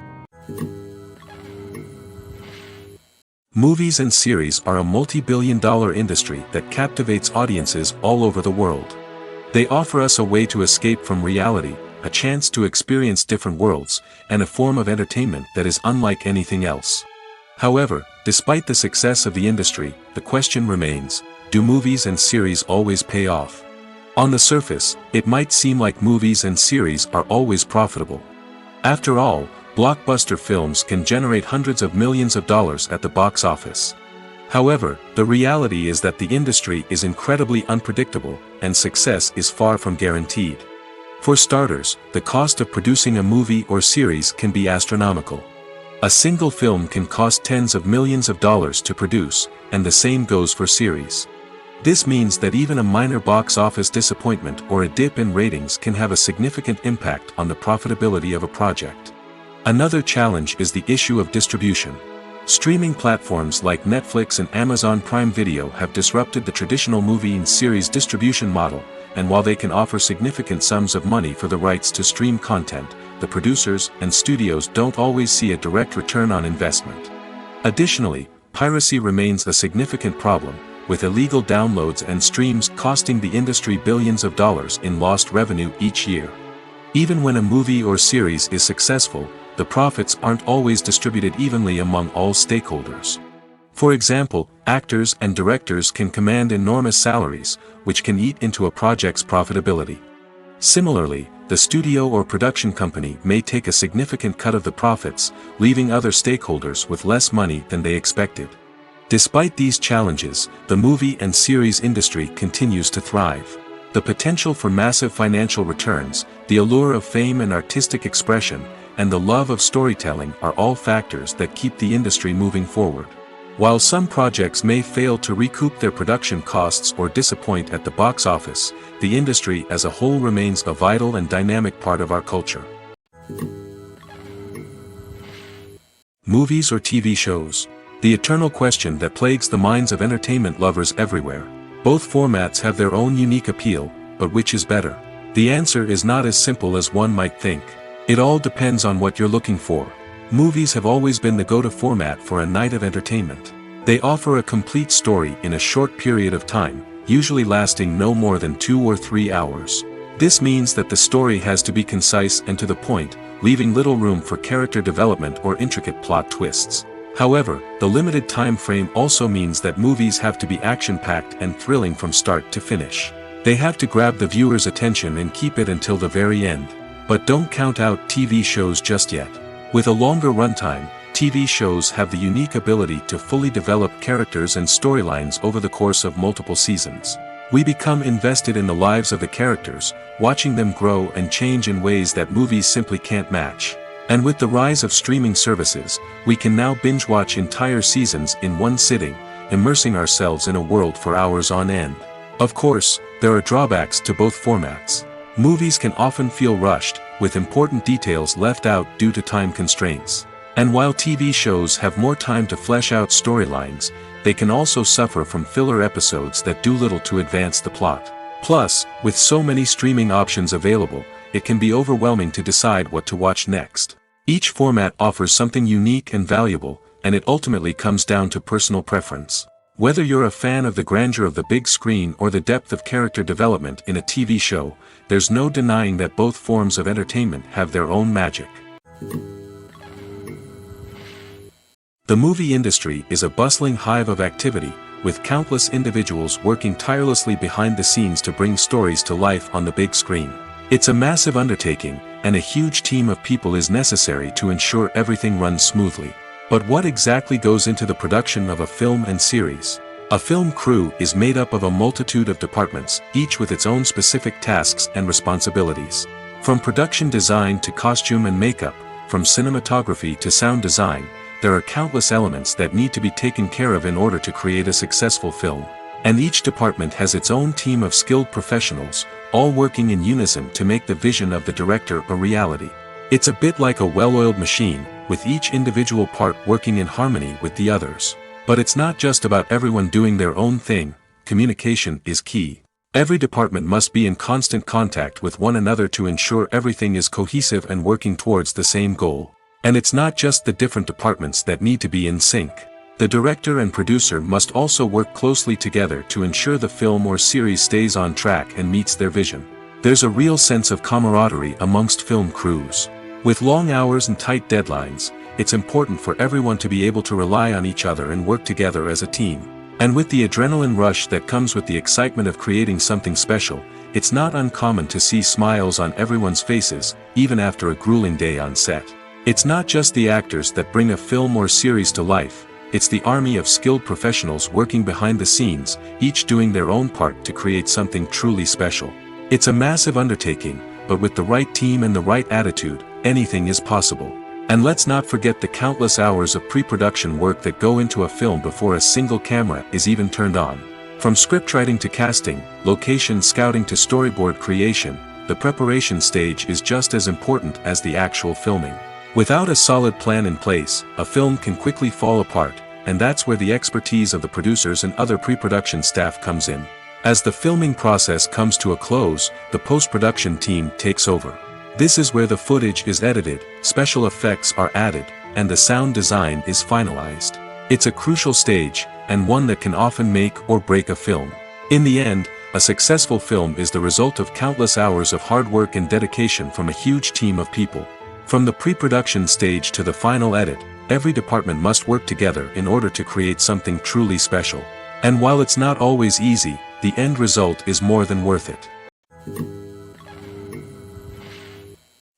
Movies and series are a multi-billion-dollar industry that captivates audiences all over the world. They offer us a way to escape from reality, a chance to experience different worlds, and a form of entertainment that is unlike anything else. However, despite the success of the industry, the question remains, do movies and series always pay off? On the surface, it might seem like movies and series are always profitable. After all, blockbuster films can generate hundreds of millions of dollars at the box office. However, the reality is that the industry is incredibly unpredictable, and success is far from guaranteed. For starters, the cost of producing a movie or series can be astronomical. A single film can cost tens of millions of dollars to produce, and the same goes for series. This means that even a minor box office disappointment or a dip in ratings can have a significant impact on the profitability of a project. Another challenge is the issue of distribution. Streaming platforms like Netflix and Amazon Prime Video have disrupted the traditional movie and series distribution model, and while they can offer significant sums of money for the rights to stream content, the producers and studios don't always see a direct return on investment. Additionally, piracy remains a significant problem, with illegal downloads and streams costing the industry billions of dollars in lost revenue each year. Even when a movie or series is successful, the profits aren't always distributed evenly among all stakeholders. For example, actors and directors can command enormous salaries, which can eat into a project's profitability. Similarly, the studio or production company may take a significant cut of the profits, leaving other stakeholders with less money than they expected. Despite these challenges, the movie and series industry continues to thrive. The potential for massive financial returns, the allure of fame and artistic expression, and the love of storytelling are all factors that keep the industry moving forward. While some projects may fail to recoup their production costs or disappoint at the box office, the industry as a whole remains a vital and dynamic part of our culture. Movies or TV shows? The eternal question that plagues the minds of entertainment lovers everywhere. Both formats have their own unique appeal, but which is better? The answer is not as simple as one might think. It all depends on what you're looking for. Movies have always been the go-to format for a night of entertainment. They offer a complete story in a short period of time, usually lasting no more than 2 or 3 hours. This means that the story has to be concise and to the point, leaving little room for character development or intricate plot twists. However, the limited time frame also means that movies have to be action-packed and thrilling from start to finish. They have to grab the viewer's attention and keep it until the very end. But don't count out TV shows just yet. With a longer runtime, TV shows have the unique ability to fully develop characters and storylines over the course of multiple seasons. We become invested in the lives of the characters, watching them grow and change in ways that movies simply can't match. And with the rise of streaming services, we can now binge-watch entire seasons in one sitting, immersing ourselves in a world for hours on end. Of course, there are drawbacks to both formats. Movies can often feel rushed, with important details left out due to time constraints. And while TV shows have more time to flesh out storylines, they can also suffer from filler episodes that do little to advance the plot. Plus, with so many streaming options available, it can be overwhelming to decide what to watch next. Each format offers something unique and valuable, and it ultimately comes down to personal preference. Whether you're a fan of the grandeur of the big screen or the depth of character development in a TV show, there's no denying that both forms of entertainment have their own magic. The movie industry is a bustling hive of activity, with countless individuals working tirelessly behind the scenes to bring stories to life on the big screen. It's a massive undertaking, and a huge team of people is necessary to ensure everything runs smoothly. But what exactly goes into the production of a film and series? A film crew is made up of a multitude of departments, each with its own specific tasks and responsibilities. From production design to costume and makeup, from cinematography to sound design, there are countless elements that need to be taken care of in order to create a successful film. And each department has its own team of skilled professionals, all working in unison to make the vision of the director a reality. It's a bit like a well-oiled machine, with each individual part working in harmony with the others. But it's not just about everyone doing their own thing. Communication is key. Every department must be in constant contact with one another to ensure everything is cohesive and working towards the same goal. And it's not just the different departments that need to be in sync. The director and producer must also work closely together to ensure the film or series stays on track and meets their vision. There's a real sense of camaraderie amongst film crews. With long hours and tight deadlines, it's important for everyone to be able to rely on each other and work together as a team. And with the adrenaline rush that comes with the excitement of creating something special, it's not uncommon to see smiles on everyone's faces, even after a grueling day on set. It's not just the actors that bring a film or series to life, it's the army of skilled professionals working behind the scenes, each doing their own part to create something truly special. It's a massive undertaking, but with the right team and the right attitude, anything is possible. And let's not forget the countless hours of pre-production work that go into a film before a single camera is even turned on. From scriptwriting to casting, location scouting to storyboard creation, the preparation stage is just as important as the actual filming. Without a solid plan in place, a film can quickly fall apart, and that's where the expertise of the producers and other pre-production staff comes in. As the filming process comes to a close, the post-production team takes over. This is where the footage is edited, special effects are added, and the sound design is finalized. It's a crucial stage, and one that can often make or break a film. In the end, a successful film is the result of countless hours of hard work and dedication from a huge team of people. From the pre-production stage to the final edit, every department must work together in order to create something truly special. And while it's not always easy, the end result is more than worth it.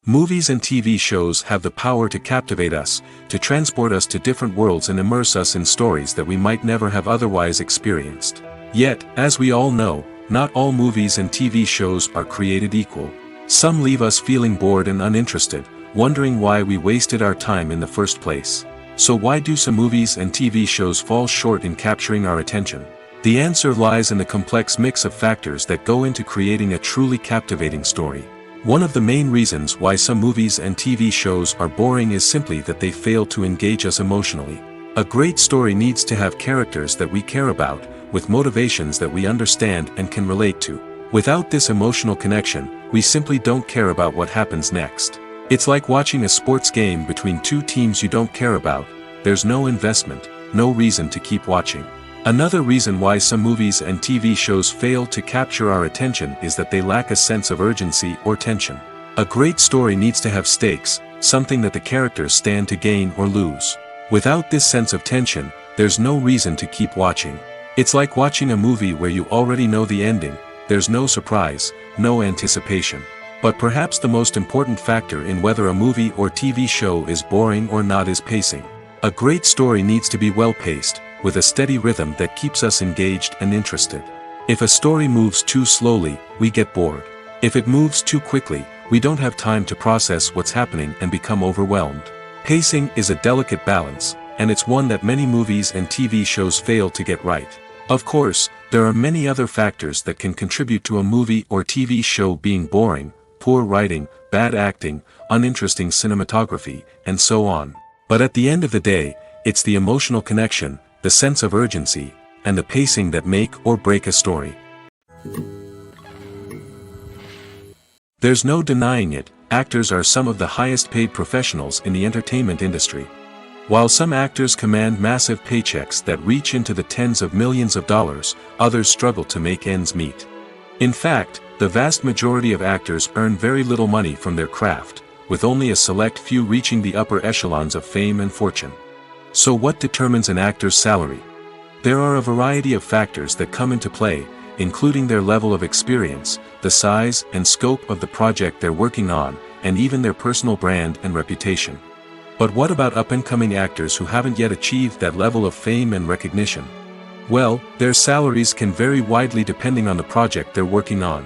Movies and TV shows have the power to captivate us, to transport us to different worlds and immerse us in stories that we might never have otherwise experienced. Yet, as we all know, not all movies and TV shows are created equal. Some leave us feeling bored and uninterested, wondering why we wasted our time in the first place. So why do some movies and TV shows fall short in capturing our attention? The answer lies in the complex mix of factors that go into creating a truly captivating story. One of the main reasons why some movies and TV shows are boring is simply that they fail to engage us emotionally. A great story needs to have characters that we care about, with motivations that we understand and can relate to. Without this emotional connection, we simply don't care about what happens next. It's like watching a sports game between two teams you don't care about. There's no investment, no reason to keep watching. Another reason why some movies and TV shows fail to capture our attention is that they lack a sense of urgency or tension. A great story needs to have stakes, something that the characters stand to gain or lose. Without this sense of tension, there's no reason to keep watching. It's like watching a movie where you already know the ending, there's no surprise, no anticipation. But perhaps the most important factor in whether a movie or TV show is boring or not is pacing. A great story needs to be well-paced, with a steady rhythm that keeps us engaged and interested. If a story moves too slowly, we get bored. If it moves too quickly, we don't have time to process what's happening and become overwhelmed. Pacing is a delicate balance, and it's one that many movies and TV shows fail to get right. Of course, there are many other factors that can contribute to a movie or TV show being boring: poor writing, bad acting, uninteresting cinematography, and so on. But at the end of the day, it's the emotional connection, the sense of urgency, and the pacing that make or break a story. There's no denying it, actors are some of the highest paid professionals in the entertainment industry. While some actors command massive paychecks that reach into the tens of millions of dollars, others struggle to make ends meet. In fact, the vast majority of actors earn very little money from their craft, with only a select few reaching the upper echelons of fame and fortune. So what determines an actor's salary? There are a variety of factors that come into play, including their level of experience, the size and scope of the project they're working on, and even their personal brand and reputation. But what about up-and-coming actors who haven't yet achieved that level of fame and recognition? Well, their salaries can vary widely depending on the project they're working on.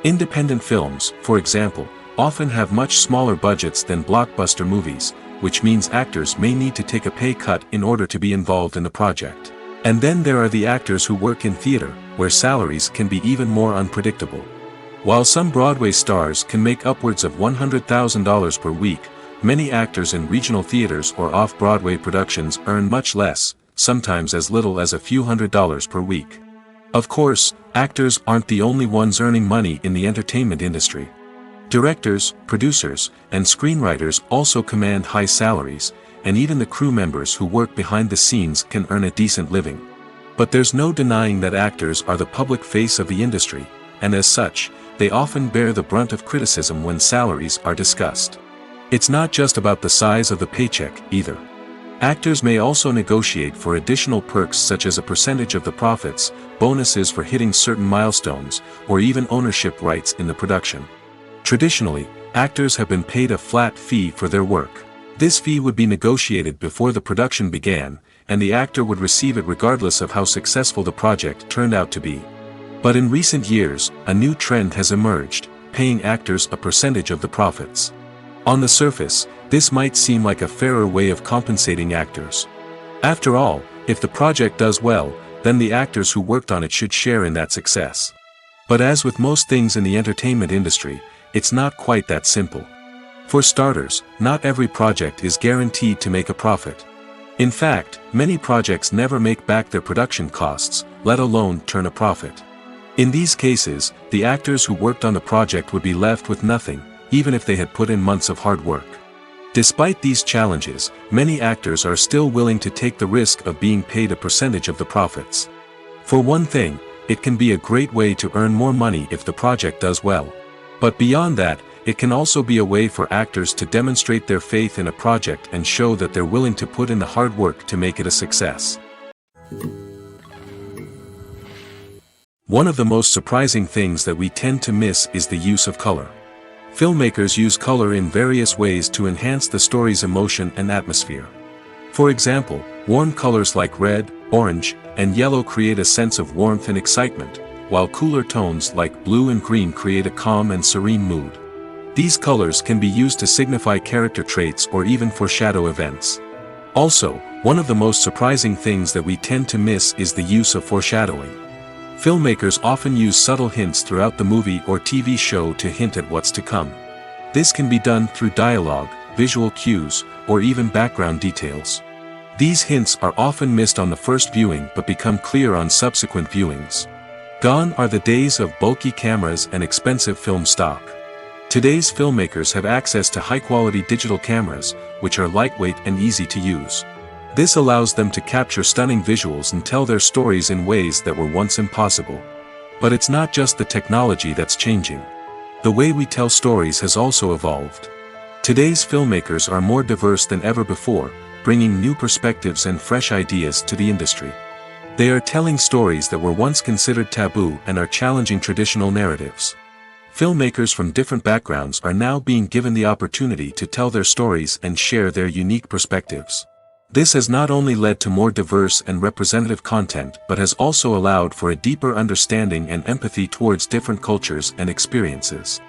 Independent films, for example, often have much smaller budgets than blockbuster movies, which means actors may need to take a pay cut in order to be involved in the project. And then there are the actors who work in theater, where salaries can be even more unpredictable. While some Broadway stars can make upwards of $100,000 per week, many actors in regional theaters or off-Broadway productions earn much less, sometimes as little as a few $100s per week. Of course, actors aren't the only ones earning money in the entertainment industry. Directors, producers, and screenwriters also command high salaries, and even the crew members who work behind the scenes can earn a decent living. But there's no denying that actors are the public face of the industry, and as such, they often bear the brunt of criticism when salaries are discussed. It's not just about the size of the paycheck, either. Actors may also negotiate for additional perks such as a percentage of the profits, bonuses for hitting certain milestones, or even ownership rights in the production. Traditionally, actors have been paid a flat fee for their work. This fee would be negotiated before the production began, and the actor would receive it regardless of how successful the project turned out to be. But in recent years, a new trend has emerged, paying actors a percentage of the profits. On the surface, this might seem like a fairer way of compensating actors. After all, if the project does well, then the actors who worked on it should share in that success. But as with most things in the entertainment industry, it's not quite that simple. For starters, not every project is guaranteed to make a profit. In fact, many projects never make back their production costs, let alone turn a profit. In these cases, the actors who worked on the project would be left with nothing, even if they had put in months of hard work. Despite these challenges, many actors are still willing to take the risk of being paid a percentage of the profits. For one thing, it can be a great way to earn more money if the project does well. But beyond that, it can also be a way for actors to demonstrate their faith in a project and show that they're willing to put in the hard work to make it a success. One of the most surprising things that we tend to miss is the use of color. Filmmakers use color in various ways to enhance the story's emotion and atmosphere. For example, warm colors like red, orange, and yellow create a sense of warmth and excitement, while cooler tones like blue and green create a calm and serene mood. These colors can be used to signify character traits or even foreshadow events. Also, one of the most surprising things that we tend to miss is the use of foreshadowing. Filmmakers often use subtle hints throughout the movie or TV show to hint at what's to come. This can be done through dialogue, visual cues, or even background details. These hints are often missed on the first viewing but become clear on subsequent viewings. Gone are the days of bulky cameras and expensive film stock. Today's filmmakers have access to high-quality digital cameras, which are lightweight and easy to use. This allows them to capture stunning visuals and tell their stories in ways that were once impossible. But it's not just the technology that's changing. The way we tell stories has also evolved. Today's filmmakers are more diverse than ever before, bringing new perspectives and fresh ideas to the industry. They are telling stories that were once considered taboo and are challenging traditional narratives. Filmmakers from different backgrounds are now being given the opportunity to tell their stories and share their unique perspectives. This has not only led to more diverse and representative content but has also allowed for a deeper understanding and empathy towards different cultures and experiences.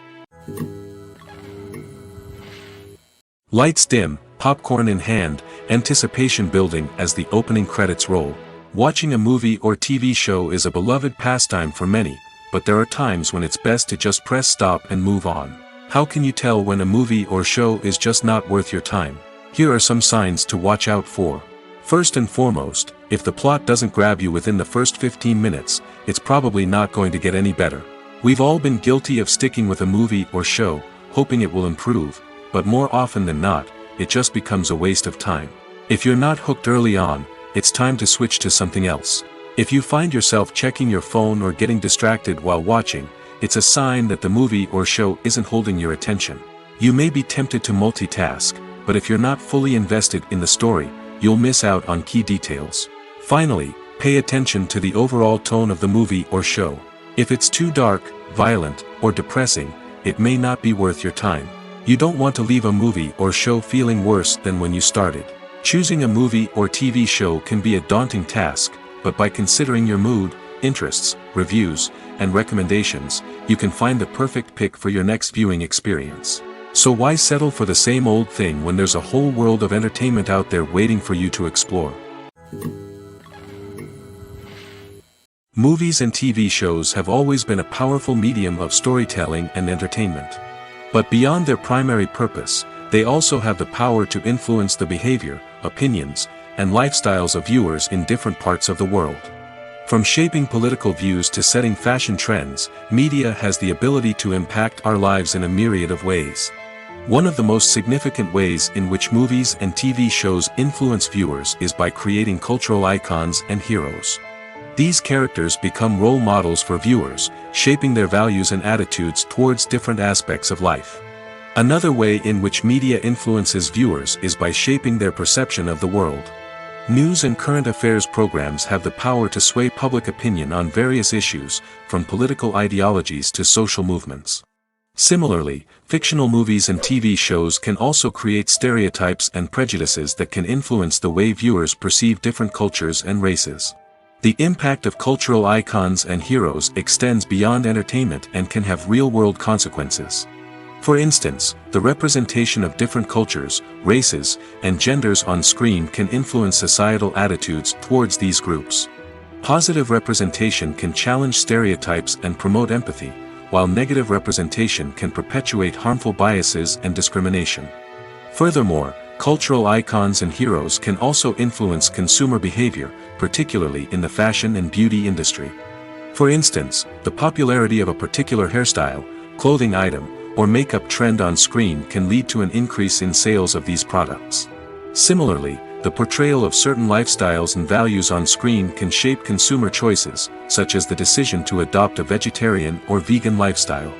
Lights dim, popcorn in hand, anticipation building as the opening credits roll. Watching a movie or TV show is a beloved pastime for many, but there are times when it's best to just press stop and move on. How can you tell when a movie or show is just not worth your time? Here are some signs to watch out for. First and foremost, if the plot doesn't grab you within the first 15 minutes, it's probably not going to get any better. We've all been guilty of sticking with a movie or show, hoping it will improve, but more often than not, it just becomes a waste of time. If you're not hooked early on, it's time to switch to something else. If you find yourself checking your phone or getting distracted while watching, it's a sign that the movie or show isn't holding your attention. You may be tempted to multitask, but if you're not fully invested in the story, you'll miss out on key details. Finally, pay attention to the overall tone of the movie or show. If it's too dark, violent, or depressing, it may not be worth your time. You don't want to leave a movie or show feeling worse than when you started. Choosing a movie or TV show can be a daunting task, but by considering your mood, interests, reviews, and recommendations, you can find the perfect pick for your next viewing experience. So why settle for the same old thing when there's a whole world of entertainment out there waiting for you to explore? Movies and TV shows have always been a powerful medium of storytelling and entertainment. But beyond their primary purpose, they also have the power to influence the behavior, opinions, and lifestyles of viewers in different parts of the world. From shaping political views to setting fashion trends, media has the ability to impact our lives in a myriad of ways. One of the most significant ways in which movies and TV shows influence viewers is by creating cultural icons and heroes. These characters become role models for viewers, shaping their values and attitudes towards different aspects of life. Another way in which media influences viewers is by shaping their perception of the world. News and current affairs programs have the power to sway public opinion on various issues, from political ideologies to social movements. Similarly, fictional movies and TV shows can also create stereotypes and prejudices that can influence the way viewers perceive different cultures and races. The impact of cultural icons and heroes extends beyond entertainment and can have real-world consequences. For instance, the representation of different cultures, races, and genders on screen can influence societal attitudes towards these groups. Positive representation can challenge stereotypes and promote empathy, while negative representation can perpetuate harmful biases and discrimination. Furthermore, cultural icons and heroes can also influence consumer behavior, particularly in the fashion and beauty industry. For instance, the popularity of a particular hairstyle, clothing item, or makeup trend on screen can lead to an increase in sales of these products. Similarly, the portrayal of certain lifestyles and values on screen can shape consumer choices, such as the decision to adopt a vegetarian or vegan lifestyle.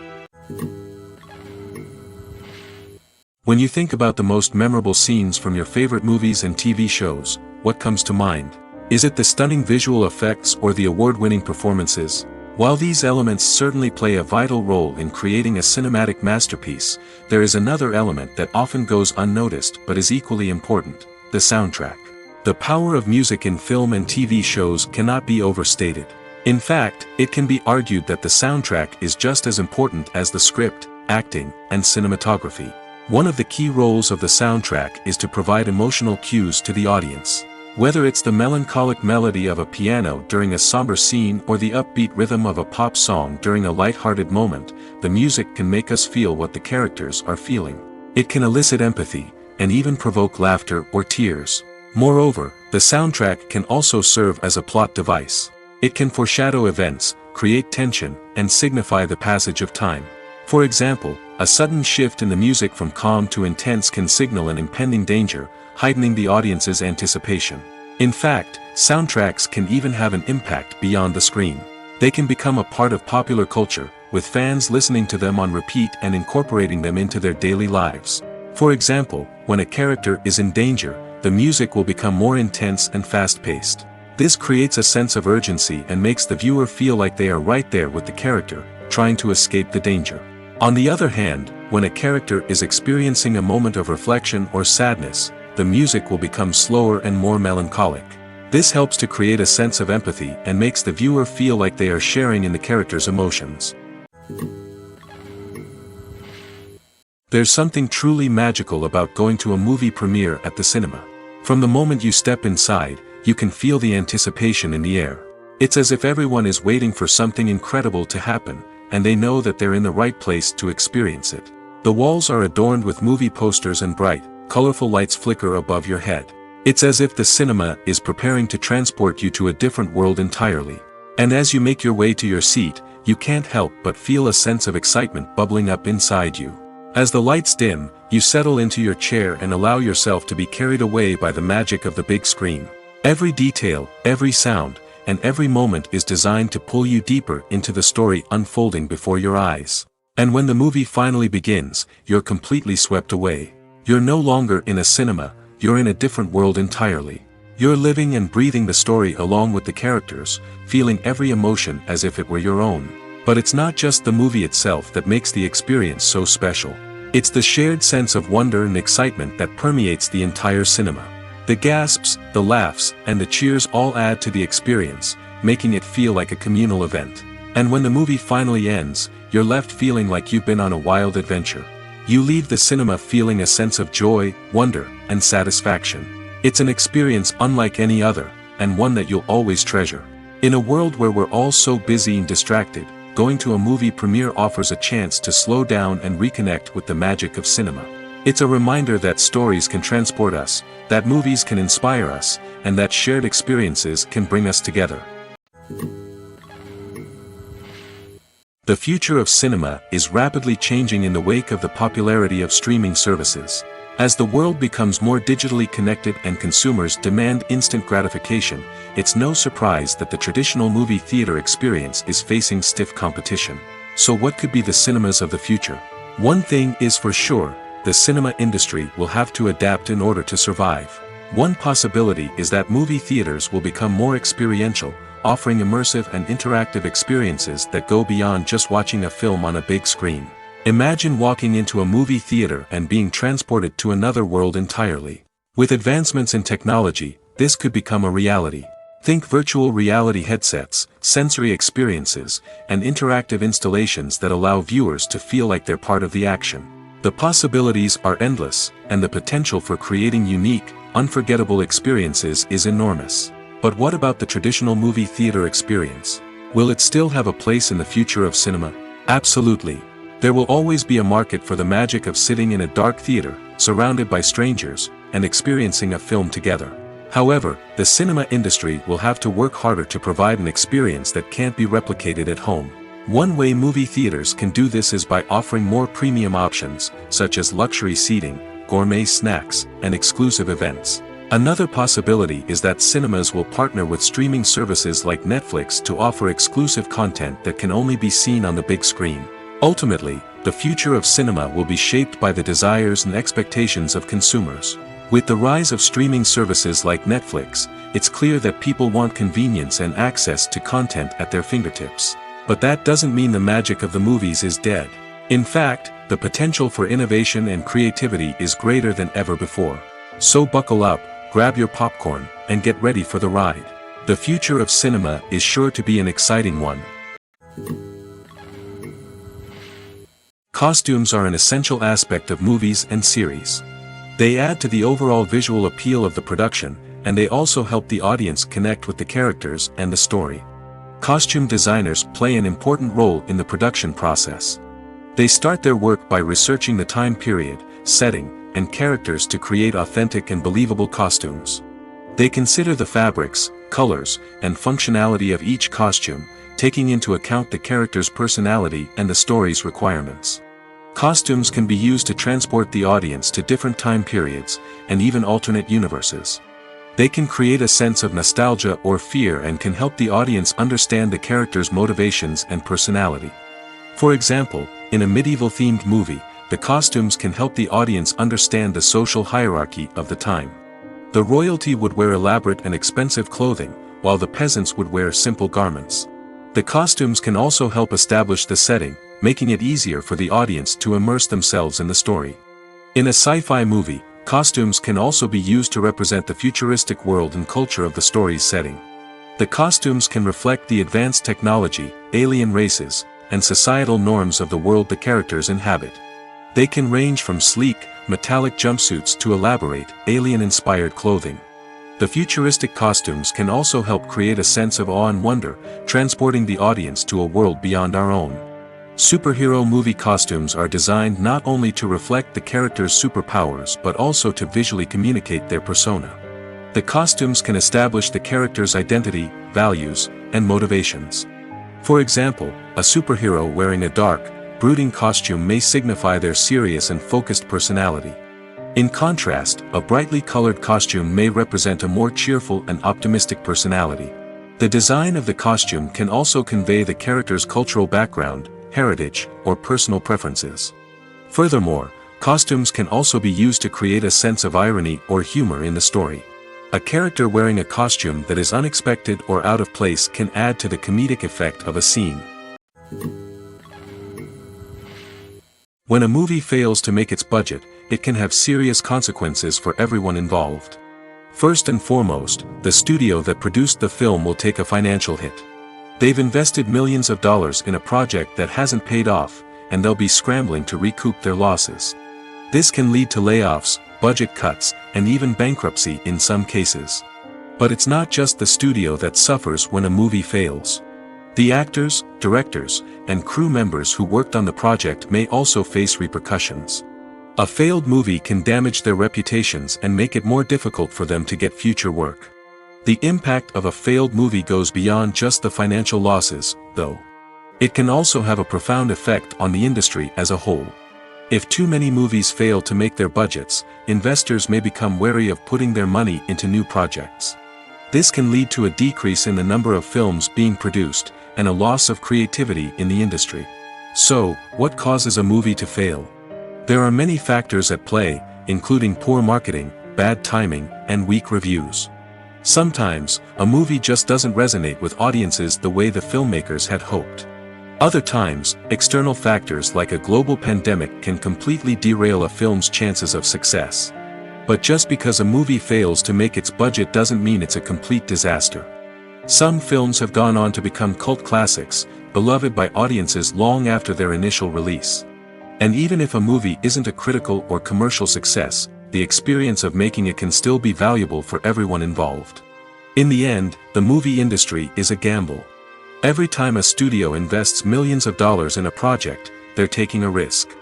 When you think about the most memorable scenes from your favorite movies and TV shows, what comes to mind? Is it the stunning visual effects or the award-winning performances? While these elements certainly play a vital role in creating a cinematic masterpiece, there is another element that often goes unnoticed but is equally important: the soundtrack. The power of music in film and TV shows cannot be overstated. In fact, it can be argued that the soundtrack is just as important as the script, acting, and cinematography. One of the key roles of the soundtrack is to provide emotional cues to the audience. Whether it's the melancholic melody of a piano during a somber scene or the upbeat rhythm of a pop song during a light-hearted moment, the music can make us feel what the characters are feeling. It can elicit empathy, and even provoke laughter or tears. Moreover, the soundtrack can also serve as a plot device. It can foreshadow events, create tension, and signify the passage of time. For example, a sudden shift in the music from calm to intense can signal an impending danger, heightening the audience's anticipation. In fact, soundtracks can even have an impact beyond the screen. They can become a part of popular culture, with fans listening to them on repeat and incorporating them into their daily lives. For example, when a character is in danger, the music will become more intense and fast-paced. This creates a sense of urgency and makes the viewer feel like they are right there with the character, trying to escape the danger. On the other hand, when a character is experiencing a moment of reflection or sadness, the music will become slower and more melancholic. This helps to create a sense of empathy and makes the viewer feel like they are sharing in the character's emotions. There's something truly magical about going to a movie premiere at the cinema. From the moment you step inside, you can feel the anticipation in the air. It's as if everyone is waiting for something incredible to happen, and they know that they're in the right place to experience it. The walls are adorned with movie posters and bright, colorful lights flicker above your head. It's as if the cinema is preparing to transport you to a different world entirely. And as you make your way to your seat, you can't help but feel a sense of excitement bubbling up inside you. As the lights dim, you settle into your chair and allow yourself to be carried away by the magic of the big screen. Every detail, every sound, and every moment is designed to pull you deeper into the story unfolding before your eyes. And when the movie finally begins, you're completely swept away. You're no longer in a cinema, you're in a different world entirely. You're living and breathing the story along with the characters, feeling every emotion as if it were your own. But it's not just the movie itself that makes the experience so special. It's the shared sense of wonder and excitement that permeates the entire cinema. The gasps, the laughs, and the cheers all add to the experience, making it feel like a communal event. And when the movie finally ends, you're left feeling like you've been on a wild adventure. You leave the cinema feeling a sense of joy, wonder, and satisfaction. It's an experience unlike any other, and one that you'll always treasure. In a world where we're all so busy and distracted, going to a movie premiere offers a chance to slow down and reconnect with the magic of cinema. It's a reminder that stories can transport us, that movies can inspire us, and that shared experiences can bring us together. The future of cinema is rapidly changing in the wake of the popularity of streaming services. As the world becomes more digitally connected and consumers demand instant gratification, it's no surprise that the traditional movie theater experience is facing stiff competition. So what could be the cinemas of the future? One thing is for sure, the cinema industry will have to adapt in order to survive. One possibility is that movie theaters will become more experiential, offering immersive and interactive experiences that go beyond just watching a film on a big screen. Imagine walking into a movie theater and being transported to another world entirely. With advancements in technology, this could become a reality. Think virtual reality headsets, sensory experiences, and interactive installations that allow viewers to feel like they're part of the action. The possibilities are endless, and the potential for creating unique, unforgettable experiences is enormous. But what about the traditional movie theater experience? Will it still have a place in the future of cinema? Absolutely. There will always be a market for the magic of sitting in a dark theater, surrounded by strangers, and experiencing a film together. However, the cinema industry will have to work harder to provide an experience that can't be replicated at home. One way movie theaters can do this is by offering more premium options, such as luxury seating, gourmet snacks, and exclusive events. Another possibility is that cinemas will partner with streaming services like Netflix to offer exclusive content that can only be seen on the big screen. Ultimately, the future of cinema will be shaped by the desires and expectations of consumers. With the rise of streaming services like Netflix, it's clear that people want convenience and access to content at their fingertips. But that doesn't mean the magic of the movies is dead. In fact, the potential for innovation and creativity is greater than ever before. So buckle up, grab your popcorn, and get ready for the ride. The future of cinema is sure to be an exciting one. Costumes are an essential aspect of movies and series. They add to the overall visual appeal of the production, and they also help the audience connect with the characters and the story. Costume designers play an important role in the production process. They start their work by researching the time period, setting, and characters to create authentic and believable costumes. They consider the fabrics, colors, and functionality of each costume, taking into account the character's personality and the story's requirements. Costumes can be used to transport the audience to different time periods, and even alternate universes. They can create a sense of nostalgia or fear and can help the audience understand the character's motivations and personality. For example, in a medieval-themed movie, the costumes can help the audience understand the social hierarchy of the time. The royalty would wear elaborate and expensive clothing, while the peasants would wear simple garments. The costumes can also help establish the setting, making it easier for the audience to immerse themselves in the story. In a sci-fi movie, costumes can also be used to represent the futuristic world and culture of the story's setting. The costumes can reflect the advanced technology, alien races, and societal norms of the world the characters inhabit. They can range from sleek, metallic jumpsuits to elaborate, alien-inspired clothing. The futuristic costumes can also help create a sense of awe and wonder, transporting the audience to a world beyond our own. Superhero movie costumes are designed not only to reflect the character's superpowers but also to visually communicate their persona. The costumes can establish the character's identity, values, and motivations. For example, a superhero wearing a dark, brooding costume may signify their serious and focused personality. In contrast, a brightly colored costume may represent a more cheerful and optimistic personality. The design of the costume can also convey the character's cultural background, heritage, or personal preferences. Furthermore, costumes can also be used to create a sense of irony or humor in the story. A character wearing a costume that is unexpected or out of place can add to the comedic effect of a scene. When a movie fails to make its budget, it can have serious consequences for everyone involved. First and foremost, the studio that produced the film will take a financial hit. They've invested millions of dollars in a project that hasn't paid off, and they'll be scrambling to recoup their losses. This can lead to layoffs, budget cuts, and even bankruptcy in some cases. But it's not just the studio that suffers when a movie fails. The actors, directors, and crew members who worked on the project may also face repercussions. A failed movie can damage their reputations and make it more difficult for them to get future work. The impact of a failed movie goes beyond just the financial losses, though. It can also have a profound effect on the industry as a whole. If too many movies fail to make their budgets, investors may become wary of putting their money into new projects. This can lead to a decrease in the number of films being produced, and a loss of creativity in the industry. So, what causes a movie to fail? There are many factors at play, including poor marketing, bad timing, and weak reviews. Sometimes, a movie just doesn't resonate with audiences the way the filmmakers had hoped. Other times, external factors like a global pandemic can completely derail a film's chances of success. But just because a movie fails to make its budget doesn't mean it's a complete disaster. Some films have gone on to become cult classics, beloved by audiences long after their initial release. And even if a movie isn't a critical or commercial success, the experience of making it can still be valuable for everyone involved. In the end, the movie industry is a gamble. Every time a studio invests millions of dollars in a project, they're taking a risk.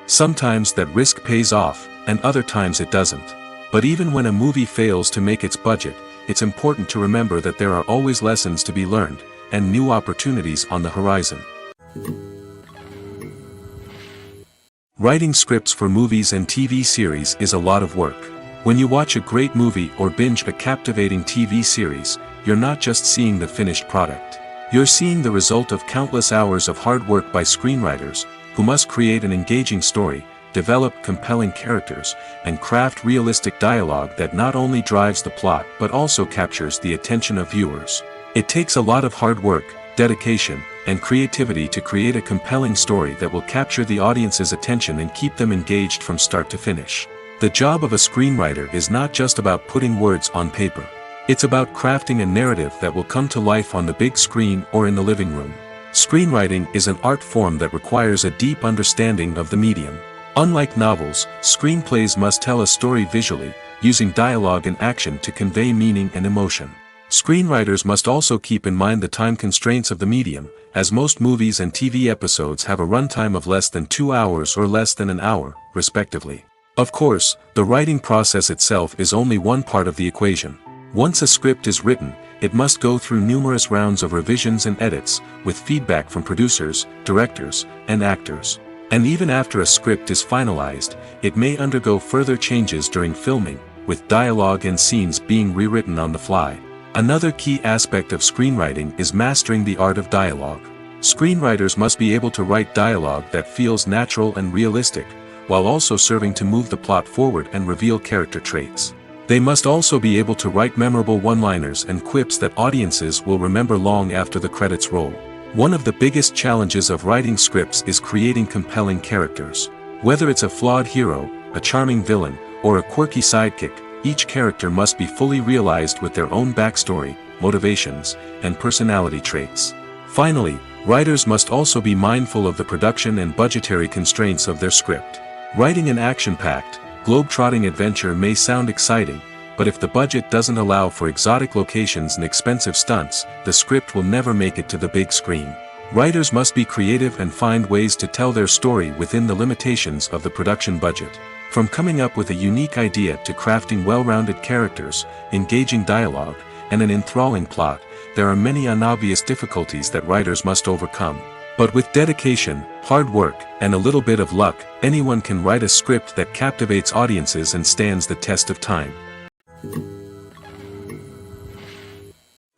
Sometimes that risk pays off, and other times it doesn't. But even when a movie fails to make its budget, it's important to remember that there are always lessons to be learned, and new opportunities on the horizon. Writing scripts for movies and TV series is a lot of work. When you watch a great movie or binge a captivating TV series, you're not just seeing the finished product. You're seeing the result of countless hours of hard work by screenwriters, who must create an engaging story, develop compelling characters, and craft realistic dialogue that not only drives the plot but also captures the attention of viewers. It takes a lot of hard work, dedication, and creativity to create a compelling story that will capture the audience's attention and keep them engaged from start to finish. The job of a screenwriter is not just about putting words on paper. It's about crafting a narrative that will come to life on the big screen or in the living room. Screenwriting is an art form that requires a deep understanding of the medium. Unlike novels, screenplays must tell a story visually, using dialogue and action to convey meaning and emotion. Screenwriters must also keep in mind the time constraints of the medium, as most movies and TV episodes have a runtime of less than 2 hours or less than an hour, respectively. Of course, the writing process itself is only one part of the equation. Once a script is written, it must go through numerous rounds of revisions and edits, with feedback from producers, directors, and actors. And even after a script is finalized, it may undergo further changes during filming, with dialogue and scenes being rewritten on the fly. Another key aspect of screenwriting is mastering the art of dialogue. Screenwriters must be able to write dialogue that feels natural and realistic, while also serving to move the plot forward and reveal character traits. They must also be able to write memorable one-liners and quips that audiences will remember long after the credits roll. One of the biggest challenges of writing scripts is creating compelling characters. Whether it's a flawed hero, a charming villain, or a quirky sidekick, each character must be fully realized with their own backstory, motivations, and personality traits. Finally, writers must also be mindful of the production and budgetary constraints of their script. Writing an action-packed, globe-trotting adventure may sound exciting, but if the budget doesn't allow for exotic locations and expensive stunts, the script will never make it to the big screen. Writers must be creative and find ways to tell their story within the limitations of the production budget. From coming up with a unique idea to crafting well-rounded characters, engaging dialogue, and an enthralling plot, there are many unobvious difficulties that writers must overcome. But with dedication, hard work, and a little bit of luck, anyone can write a script that captivates audiences and stands the test of time.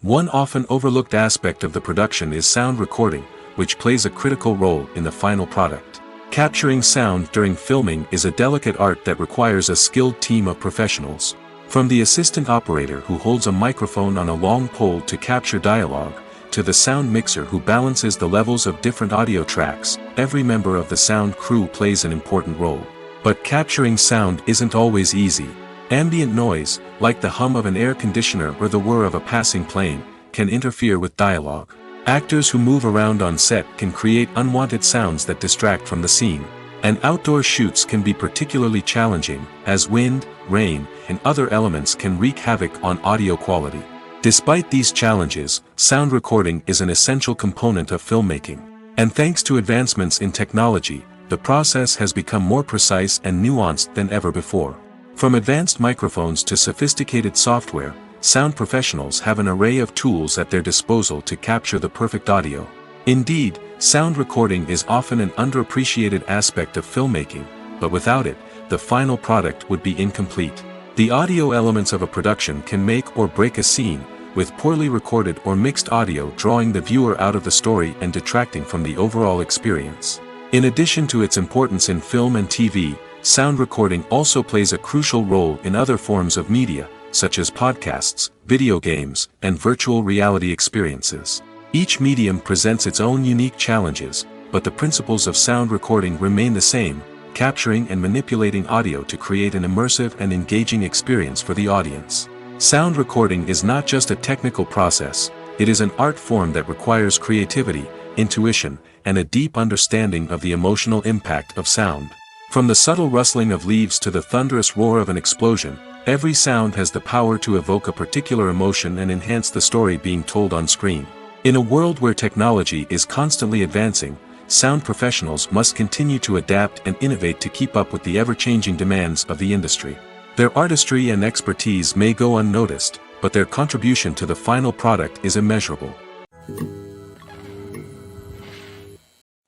One often overlooked aspect of the production is sound recording, which plays a critical role in the final product. Capturing sound during filming is a delicate art that requires a skilled team of professionals. From the assistant operator who holds a microphone on a long pole to capture dialogue, to the sound mixer who balances the levels of different audio tracks, every member of the sound crew plays an important role. But capturing sound isn't always easy. Ambient noise, like the hum of an air conditioner or the whir of a passing plane, can interfere with dialogue. Actors who move around on set can create unwanted sounds that distract from the scene. And outdoor shoots can be particularly challenging, as wind, rain, and other elements can wreak havoc on audio quality. Despite these challenges, sound recording is an essential component of filmmaking. And thanks to advancements in technology, the process has become more precise and nuanced than ever before. From advanced microphones to sophisticated software, sound professionals have an array of tools at their disposal to capture the perfect audio. Indeed, sound recording is often an underappreciated aspect of filmmaking, but without it, the final product would be incomplete. The audio elements of a production can make or break a scene, with poorly recorded or mixed audio drawing the viewer out of the story and detracting from the overall experience. In addition to its importance in film and TV, sound recording also plays a crucial role in other forms of media, such as podcasts, video games, and virtual reality experiences. Each medium presents its own unique challenges, but the principles of sound recording remain the same, capturing and manipulating audio to create an immersive and engaging experience for the audience. Sound recording is not just a technical process, it is an art form that requires creativity, intuition, and a deep understanding of the emotional impact of sound. From the subtle rustling of leaves to the thunderous roar of an explosion, every sound has the power to evoke a particular emotion and enhance the story being told on screen. In a world where technology is constantly advancing, sound professionals must continue to adapt and innovate to keep up with the ever-changing demands of the industry. Their artistry and expertise may go unnoticed, but their contribution to the final product is immeasurable.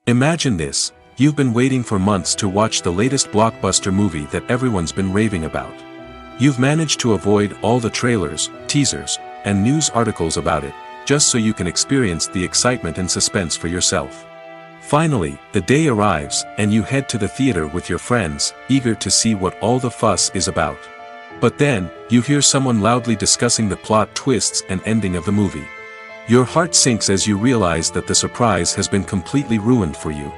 Imagine this: you've been waiting for months to watch the latest blockbuster movie that everyone's been raving about. You've managed to avoid all the trailers, teasers, and news articles about it, just so you can experience the excitement and suspense for yourself. Finally, the day arrives, and you head to the theater with your friends, eager to see what all the fuss is about. But then, you hear someone loudly discussing the plot twists and ending of the movie. Your heart sinks as you realize that the surprise has been completely ruined for you.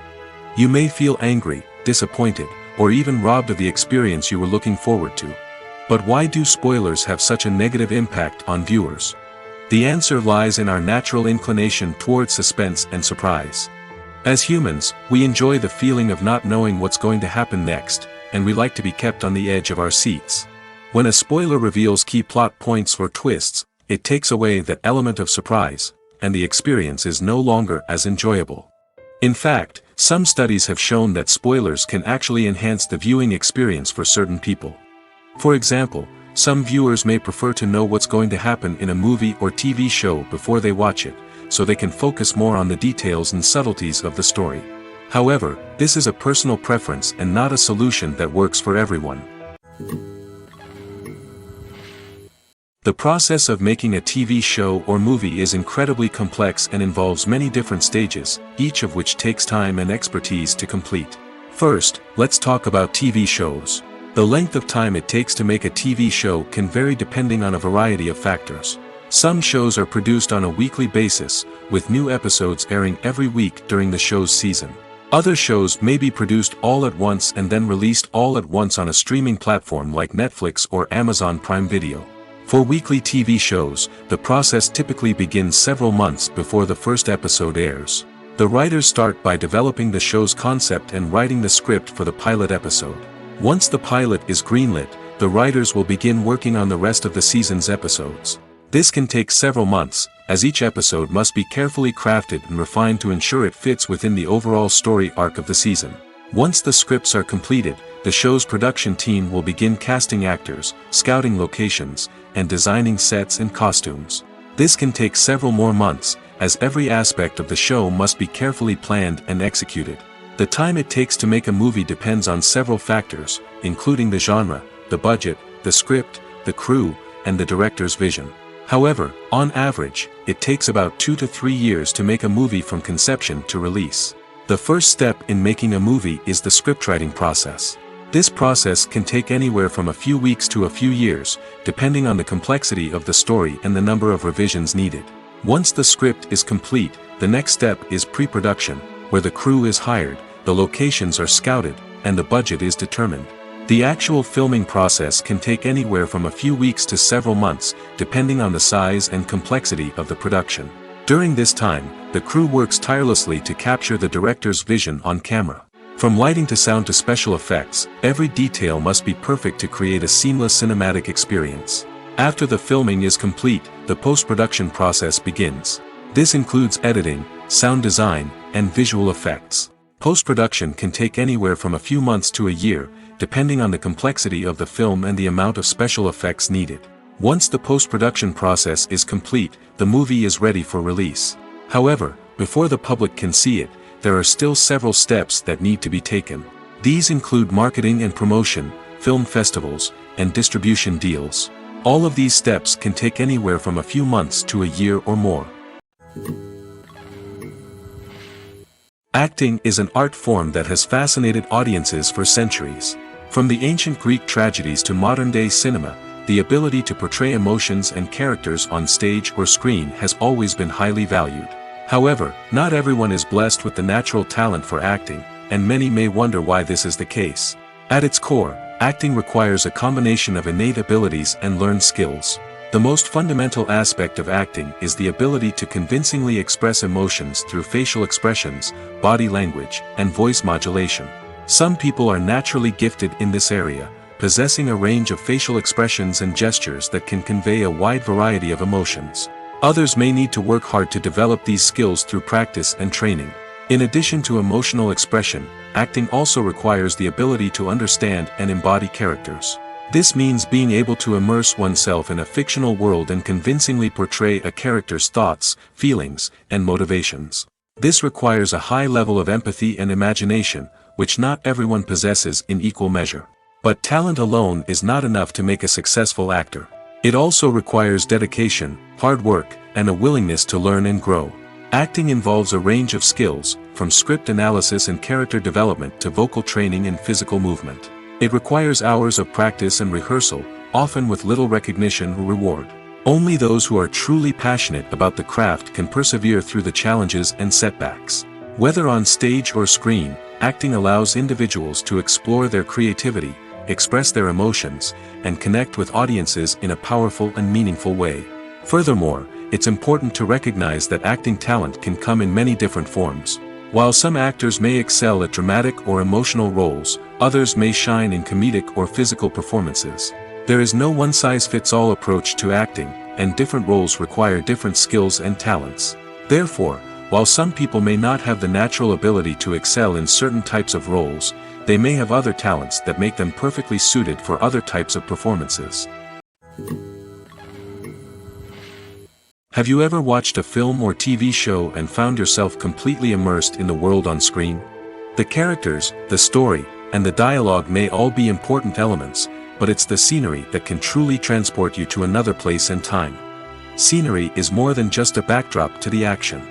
You may feel angry, disappointed, or even robbed of the experience you were looking forward to. But why do spoilers have such a negative impact on viewers? The answer lies in our natural inclination towards suspense and surprise. As humans, we enjoy the feeling of not knowing what's going to happen next, and we like to be kept on the edge of our seats. When a spoiler reveals key plot points or twists, it takes away that element of surprise, and the experience is no longer as enjoyable. In fact, some studies have shown that spoilers can actually enhance the viewing experience for certain people. For example, some viewers may prefer to know what's going to happen in a movie or TV show before they watch it, so they can focus more on the details and subtleties of the story. However, this is a personal preference and not a solution that works for everyone. The process of making a TV show or movie is incredibly complex and involves many different stages, each of which takes time and expertise to complete. First, let's talk about TV shows. The length of time it takes to make a TV show can vary depending on a variety of factors. Some shows are produced on a weekly basis, with new episodes airing every week during the show's season. Other shows may be produced all at once and then released all at once on a streaming platform like Netflix or Amazon Prime Video. For weekly TV shows, the process typically begins several months before the first episode airs. The writers start by developing the show's concept and writing the script for the pilot episode. Once the pilot is greenlit, the writers will begin working on the rest of the season's episodes. This can take several months, as each episode must be carefully crafted and refined to ensure it fits within the overall story arc of the season. Once the scripts are completed, the show's production team will begin casting actors, scouting locations, and designing sets and costumes. This can take several more months, as every aspect of the show must be carefully planned and executed. The time it takes to make a movie depends on several factors, including the genre, the budget, the script, the crew, and the director's vision. However, on average, it takes about 2 to 3 years to make a movie from conception to release. The first step in making a movie is the scriptwriting process. This process can take anywhere from a few weeks to a few years, depending on the complexity of the story and the number of revisions needed. Once the script is complete, the next step is pre-production, where the crew is hired, the locations are scouted, and the budget is determined. The actual filming process can take anywhere from a few weeks to several months, depending on the size and complexity of the production. During this time, the crew works tirelessly to capture the director's vision on camera. From lighting to sound to special effects, every detail must be perfect to create a seamless cinematic experience. After the filming is complete, the post-production process begins. This includes editing, sound design, and visual effects. Post-production can take anywhere from a few months to a year, depending on the complexity of the film and the amount of special effects needed. Once the post-production process is complete, the movie is ready for release. However, before the public can see it, there are still several steps that need to be taken. These include marketing and promotion, film festivals, and distribution deals. All of these steps can take anywhere from a few months to a year or more. Acting is an art form that has fascinated audiences for centuries. From the ancient Greek tragedies to modern-day cinema, the ability to portray emotions and characters on stage or screen has always been highly valued. However, not everyone is blessed with the natural talent for acting, and many may wonder why this is the case. At its core, acting requires a combination of innate abilities and learned skills. The most fundamental aspect of acting is the ability to convincingly express emotions through facial expressions, body language, and voice modulation. Some people are naturally gifted in this area, possessing a range of facial expressions and gestures that can convey a wide variety of emotions. Others may need to work hard to develop these skills through practice and training. In addition to emotional expression, acting also requires the ability to understand and embody characters. This means being able to immerse oneself in a fictional world and convincingly portray a character's thoughts, feelings, and motivations. This requires a high level of empathy and imagination, which not everyone possesses in equal measure. But talent alone is not enough to make a successful actor. It also requires dedication, hard work, and a willingness to learn and grow. Acting involves a range of skills, from script analysis and character development to vocal training and physical movement. It requires hours of practice and rehearsal, often with little recognition or reward. Only those who are truly passionate about the craft can persevere through the challenges and setbacks. Whether on stage or screen, acting allows individuals to explore their creativity, express their emotions, and connect with audiences in a powerful and meaningful way. Furthermore, it's important to recognize that acting talent can come in many different forms. While some actors may excel at dramatic or emotional roles, others may shine in comedic or physical performances. There is no one-size-fits-all approach to acting, and different roles require different skills and talents. Therefore, while some people may not have the natural ability to excel in certain types of roles, they may have other talents that make them perfectly suited for other types of performances. Have you ever watched a film or TV show and found yourself completely immersed in the world on screen? The characters, the story, and the dialogue may all be important elements, but it's the scenery that can truly transport you to another place and time. Scenery is more than just a backdrop to the action.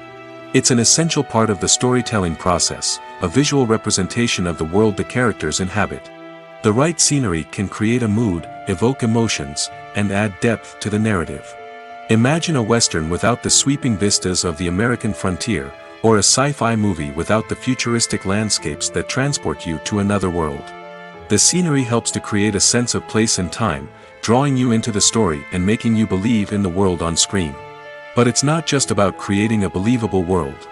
It's an essential part of the storytelling process, a visual representation of the world the characters inhabit. The right scenery can create a mood, evoke emotions, and add depth to the narrative. Imagine a Western without the sweeping vistas of the American frontier, or a sci-fi movie without the futuristic landscapes that transport you to another world. The scenery helps to create a sense of place and time, drawing you into the story and making you believe in the world on screen. But it's not just about creating a believable world.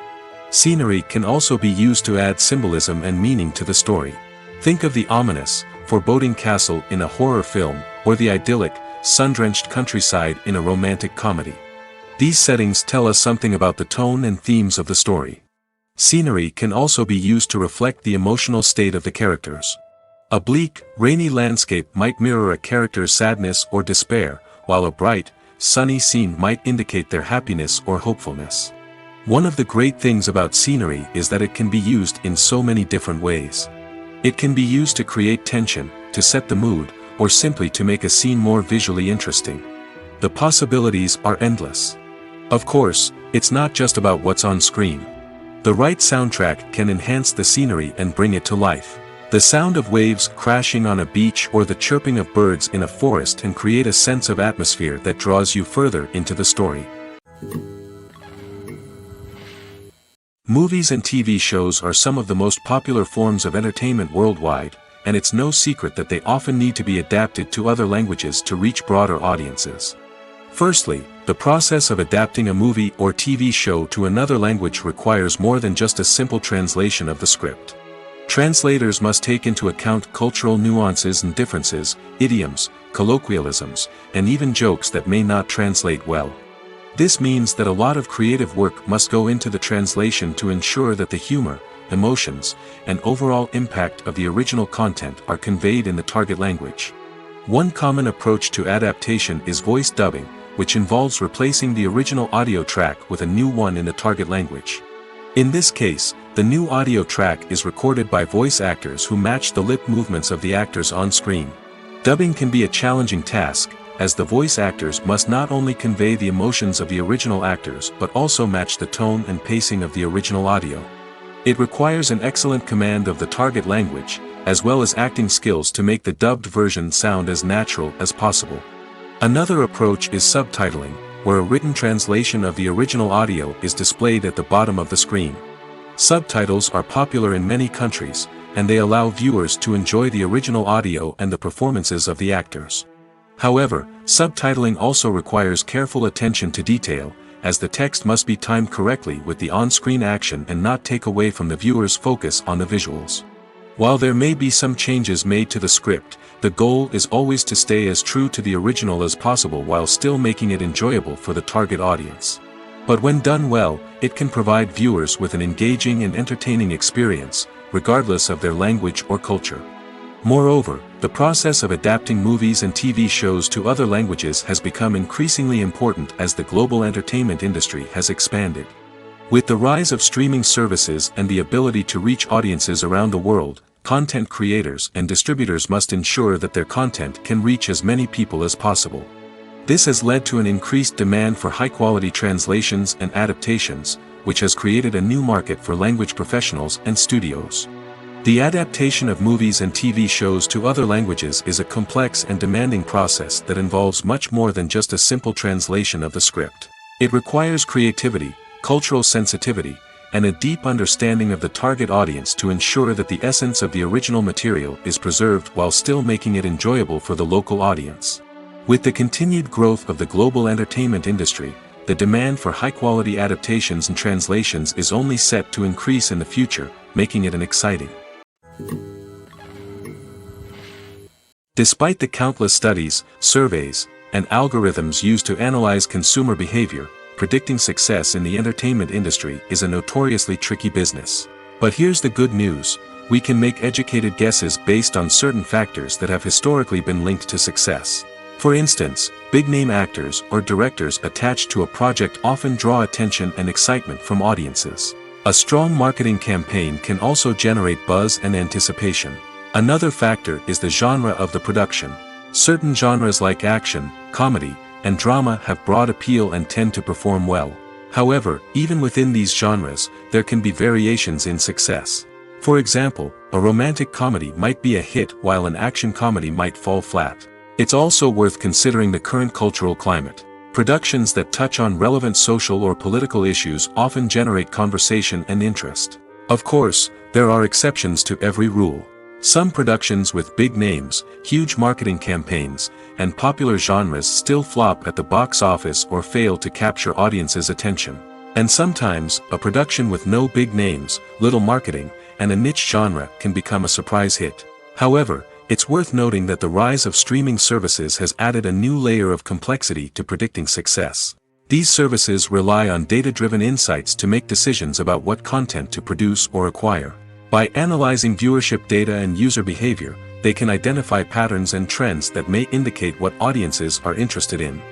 Scenery can also be used to add symbolism and meaning to the story. Think of the ominous, foreboding castle in a horror film, or the idyllic, sun-drenched countryside in a romantic comedy. These settings tell us something about the tone and themes of the story. Scenery can also be used to reflect the emotional state of the characters. A bleak, rainy landscape might mirror a character's sadness or despair, while a bright, sunny scene might indicate their happiness or hopefulness. One of the great things about scenery is that it can be used in so many different ways. It can be used to create tension, to set the mood, or simply to make a scene more visually interesting. The possibilities are endless. Of course, it's not just about what's on screen. The right soundtrack can enhance the scenery and bring it to life. The sound of waves crashing on a beach or the chirping of birds in a forest can create a sense of atmosphere that draws you further into the story. Movies and TV shows are some of the most popular forms of entertainment worldwide, and it's no secret that they often need to be adapted to other languages to reach broader audiences. Firstly, the process of adapting a movie or TV show to another language requires more than just a simple translation of the script. Translators must take into account cultural nuances and differences, idioms, colloquialisms, and even jokes that may not translate well. This means that a lot of creative work must go into the translation to ensure that the humor, emotions, and overall impact of the original content are conveyed in the target language. One common approach to adaptation is voice dubbing, which involves replacing the original audio track with a new one in the target language. In this case, the new audio track is recorded by voice actors who match the lip movements of the actors on screen. Dubbing can be a challenging task, as the voice actors must not only convey the emotions of the original actors but also match the tone and pacing of the original audio. It requires an excellent command of the target language, as well as acting skills to make the dubbed version sound as natural as possible. Another approach is subtitling, where a written translation of the original audio is displayed at the bottom of the screen. Subtitles are popular in many countries, and they allow viewers to enjoy the original audio and the performances of the actors. However, subtitling also requires careful attention to detail, as the text must be timed correctly with the on-screen action and not take away from the viewer's focus on the visuals. While there may be some changes made to the script, the goal is always to stay as true to the original as possible while still making it enjoyable for the target audience. But when done well, it can provide viewers with an engaging and entertaining experience, regardless of their language or culture. Moreover, the process of adapting movies and TV shows to other languages has become increasingly important as the global entertainment industry has expanded. With the rise of streaming services and the ability to reach audiences around the world, content creators and distributors must ensure that their content can reach as many people as possible. This has led to an increased demand for high-quality translations and adaptations, which has created a new market for language professionals and studios. The adaptation of movies and TV shows to other languages is a complex and demanding process that involves much more than just a simple translation of the script. It requires creativity, cultural sensitivity, and a deep understanding of the target audience to ensure that the essence of the original material is preserved while still making it enjoyable for the local audience. With the continued growth of the global entertainment industry, the demand for high-quality adaptations and translations is only set to increase in the future, making it exciting. Despite the countless studies, surveys, and algorithms used to analyze consumer behavior, predicting success in the entertainment industry is a notoriously tricky business. But here's the good news: we can make educated guesses based on certain factors that have historically been linked to success. For instance, big-name actors or directors attached to a project often draw attention and excitement from audiences. A strong marketing campaign can also generate buzz and anticipation. Another factor is the genre of the production. Certain genres like action, comedy, and drama have broad appeal and tend to perform well. However, even within these genres, there can be variations in success. For example, a romantic comedy might be a hit while an action comedy might fall flat. It's also worth considering the current cultural climate. Productions that touch on relevant social or political issues often generate conversation and interest. Of course, there are exceptions to every rule. Some productions with big names, huge marketing campaigns, and popular genres still flop at the box office or fail to capture audiences' attention. And sometimes, a production with no big names, little marketing, and a niche genre can become a surprise hit. However, it's worth noting that the rise of streaming services has added a new layer of complexity to predicting success. These services rely on data-driven insights to make decisions about what content to produce or acquire. By analyzing viewership data and user behavior, they can identify patterns and trends that may indicate what audiences are interested in.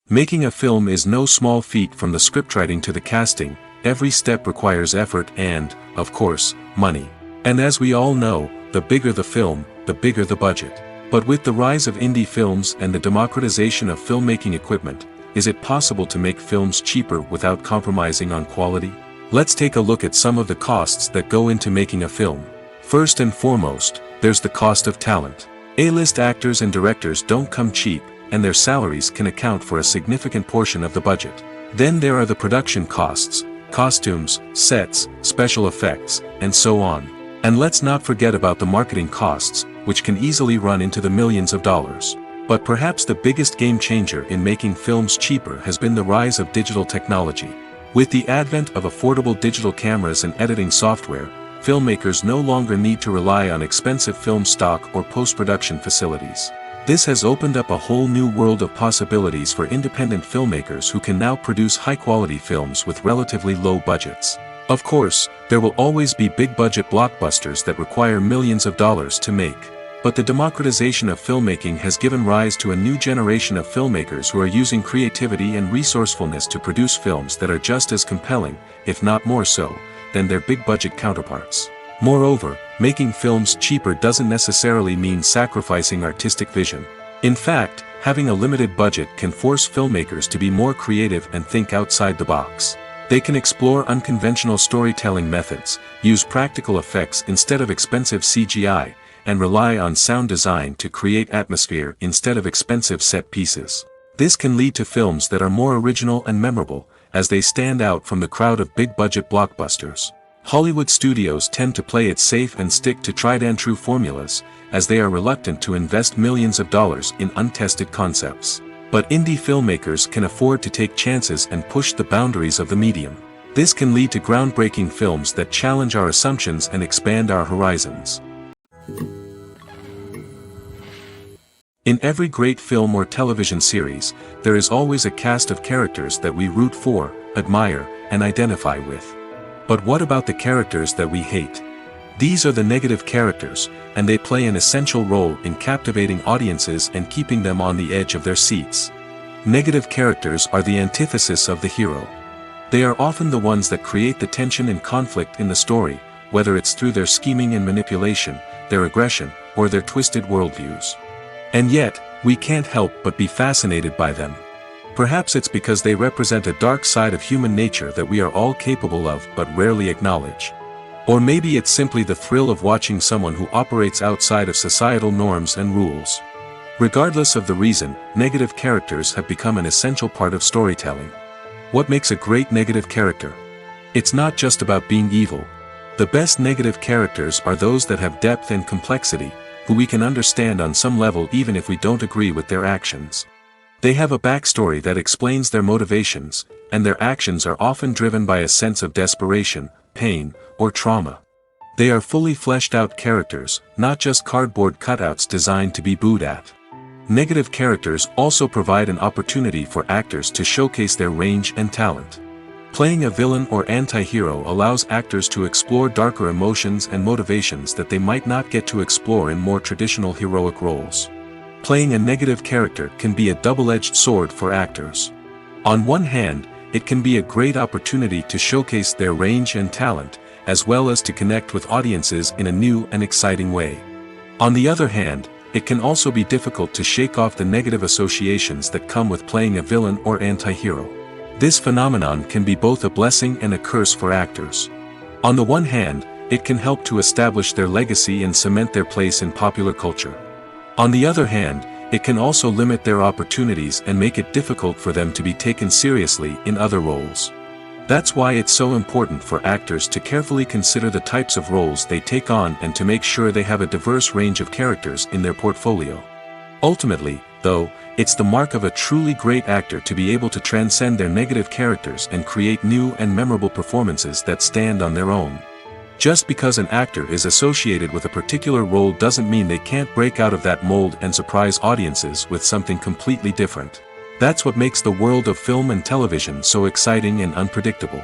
Making a film is no small feat. From the scriptwriting to the casting, every step requires effort and, of course, money. And as we all know, the bigger the film, the bigger the budget. But with the rise of indie films and the democratization of filmmaking equipment, is it possible to make films cheaper without compromising on quality? Let's take a look at some of the costs that go into making a film. First and foremost, there's the cost of talent. A-list actors and directors don't come cheap, and their salaries can account for a significant portion of the budget. Then there are the production costs, costumes, sets, special effects, and so on. And let's not forget about the marketing costs, which can easily run into the millions of dollars. But perhaps the biggest game changer in making films cheaper has been the rise of digital technology. With the advent of affordable digital cameras and editing software, filmmakers no longer need to rely on expensive film stock or post-production facilities. This has opened up a whole new world of possibilities for independent filmmakers who can now produce high-quality films with relatively low budgets. Of course, there will always be big-budget blockbusters that require millions of dollars to make. But the democratization of filmmaking has given rise to a new generation of filmmakers who are using creativity and resourcefulness to produce films that are just as compelling, if not more so, than their big-budget counterparts. Moreover, making films cheaper doesn't necessarily mean sacrificing artistic vision. In fact, having a limited budget can force filmmakers to be more creative and think outside the box. They can explore unconventional storytelling methods, use practical effects instead of expensive CGI, and rely on sound design to create atmosphere instead of expensive set pieces. This can lead to films that are more original and memorable, as they stand out from the crowd of big-budget blockbusters. Hollywood studios tend to play it safe and stick to tried-and-true formulas, as they are reluctant to invest millions of dollars in untested concepts. But indie filmmakers can afford to take chances and push the boundaries of the medium. This can lead to groundbreaking films that challenge our assumptions and expand our horizons. In every great film or television series, there is always a cast of characters that we root for, admire, and identify with. But what about the characters that we hate? These are the negative characters, and they play an essential role in captivating audiences and keeping them on the edge of their seats. Negative characters are the antithesis of the hero. They are often the ones that create the tension and conflict in the story, whether it's through their scheming and manipulation, their aggression, or their twisted worldviews. And yet, we can't help but be fascinated by them. Perhaps it's because they represent a dark side of human nature that we are all capable of but rarely acknowledge. Or maybe it's simply the thrill of watching someone who operates outside of societal norms and rules. Regardless of the reason, negative characters have become an essential part of storytelling. What makes a great negative character? It's not just about being evil. The best negative characters are those that have depth and complexity, who we can understand on some level even if we don't agree with their actions. They have a backstory that explains their motivations, and their actions are often driven by a sense of desperation, pain, or trauma. They are fully fleshed out characters, not just cardboard cutouts designed to be booed at. Negative characters also provide an opportunity for actors to showcase their range and talent. Playing a villain or anti-hero allows actors to explore darker emotions and motivations that they might not get to explore in more traditional heroic roles. Playing a negative character can be a double-edged sword for actors. On one hand, it can be a great opportunity to showcase their range and talent, as well as to connect with audiences in a new and exciting way. On the other hand, it can also be difficult to shake off the negative associations that come with playing a villain or anti-hero. This phenomenon can be both a blessing and a curse for actors. On the one hand, it can help to establish their legacy and cement their place in popular culture. On the other hand, it can also limit their opportunities and make it difficult for them to be taken seriously in other roles. That's why it's so important for actors to carefully consider the types of roles they take on and to make sure they have a diverse range of characters in their portfolio. Ultimately, though, it's the mark of a truly great actor to be able to transcend their negative characters and create new and memorable performances that stand on their own. Just because an actor is associated with a particular role doesn't mean they can't break out of that mold and surprise audiences with something completely different. That's what makes the world of film and television so exciting and unpredictable.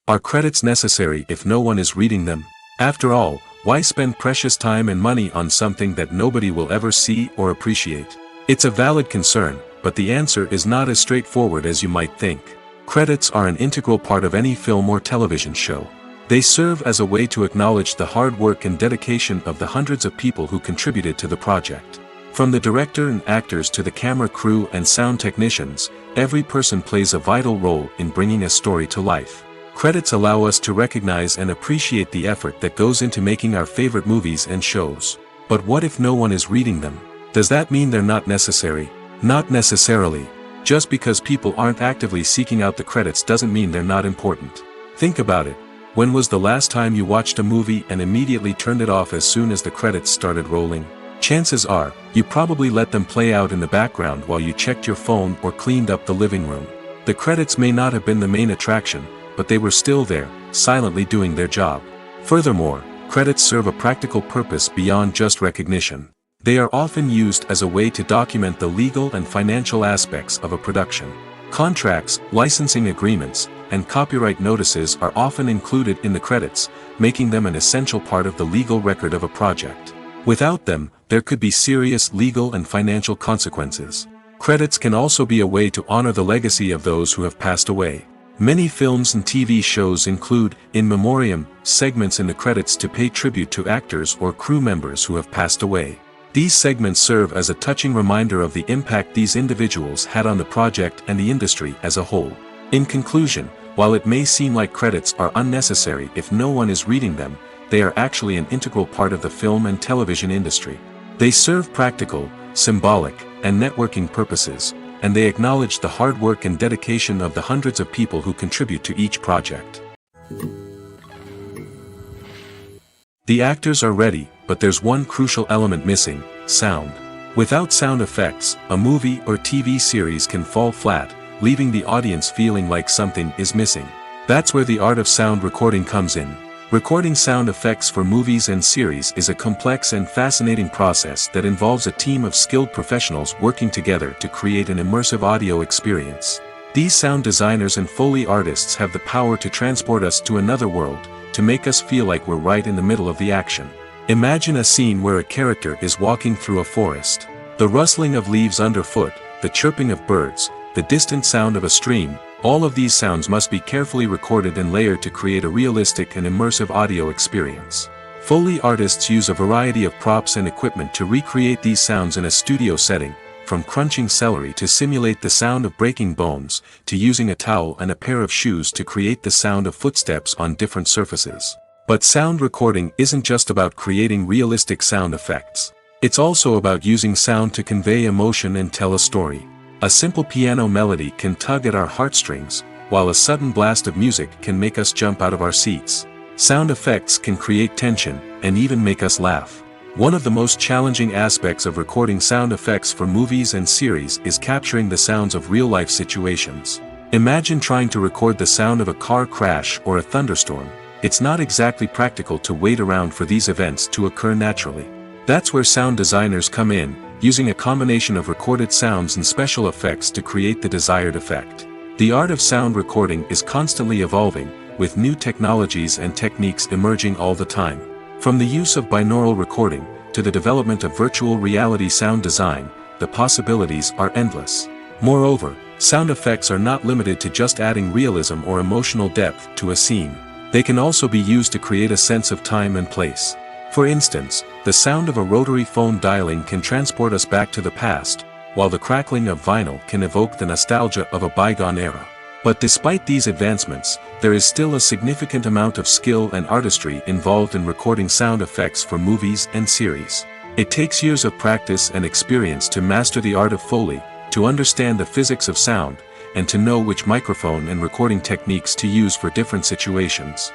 Are credits necessary if no one is reading them? After all, why spend precious time and money on something that nobody will ever see or appreciate? It's a valid concern, but the answer is not as straightforward as you might think. Credits are an integral part of any film or television show. They serve as a way to acknowledge the hard work and dedication of the hundreds of people who contributed to the project. From the director and actors to the camera crew and sound technicians, every person plays a vital role in bringing a story to life. Credits allow us to recognize and appreciate the effort that goes into making our favorite movies and shows. But what if no one is reading them? Does that mean they're not necessary? Not necessarily. Just because people aren't actively seeking out the credits doesn't mean they're not important. Think about it. When was the last time you watched a movie and immediately turned it off as soon as the credits started rolling? Chances are, you probably let them play out in the background while you checked your phone or cleaned up the living room. The credits may not have been the main attraction, but they were still there, silently doing their job. Furthermore, credits serve a practical purpose beyond just recognition. They are often used as a way to document the legal and financial aspects of a production. Contracts, licensing agreements, and copyright notices are often included in the credits, making them an essential part of the legal record of a project. Without them, there could be serious legal and financial consequences. Credits can also be a way to honor the legacy of those who have passed away. Many films and TV shows include, in memoriam, segments in the credits to pay tribute to actors or crew members who have passed away. These segments serve as a touching reminder of the impact these individuals had on the project and the industry as a whole. In conclusion, while it may seem like credits are unnecessary if no one is reading them, they are actually an integral part of the film and television industry. They serve practical, symbolic, and networking purposes, and they acknowledge the hard work and dedication of the hundreds of people who contribute to each project. The actors are ready, but there's one crucial element missing: sound. Without sound effects, a movie or TV series can fall flat, leaving the audience feeling like something is missing. That's where the art of sound recording comes in. Recording sound effects for movies and series is a complex and fascinating process that involves a team of skilled professionals working together to create an immersive audio experience. These sound designers and Foley artists have the power to transport us to another world, to make us feel like we're right in the middle of the action. Imagine a scene where a character is walking through a forest. The rustling of leaves underfoot, the chirping of birds, the distant sound of a stream, all of these sounds must be carefully recorded and layered to create a realistic and immersive audio experience. Foley artists use a variety of props and equipment to recreate these sounds in a studio setting, from crunching celery to simulate the sound of breaking bones, to using a towel and a pair of shoes to create the sound of footsteps on different surfaces. But sound recording isn't just about creating realistic sound effects. It's also about using sound to convey emotion and tell a story. A simple piano melody can tug at our heartstrings, while a sudden blast of music can make us jump out of our seats. Sound effects can create tension, and even make us laugh. One of the most challenging aspects of recording sound effects for movies and series is capturing the sounds of real-life situations. Imagine trying to record the sound of a car crash or a thunderstorm. It's not exactly practical to wait around for these events to occur naturally. That's where sound designers come in, using a combination of recorded sounds and special effects to create the desired effect. The art of sound recording is constantly evolving, with new technologies and techniques emerging all the time. From the use of binaural recording, to the development of virtual reality sound design, the possibilities are endless. Moreover, sound effects are not limited to just adding realism or emotional depth to a scene. They can also be used to create a sense of time and place. For instance, the sound of a rotary phone dialing can transport us back to the past, while the crackling of vinyl can evoke the nostalgia of a bygone era. But despite these advancements, there is still a significant amount of skill and artistry involved in recording sound effects for movies and series. It takes years of practice and experience to master the art of Foley, to understand the physics of sound, and to know which microphone and recording techniques to use for different situations.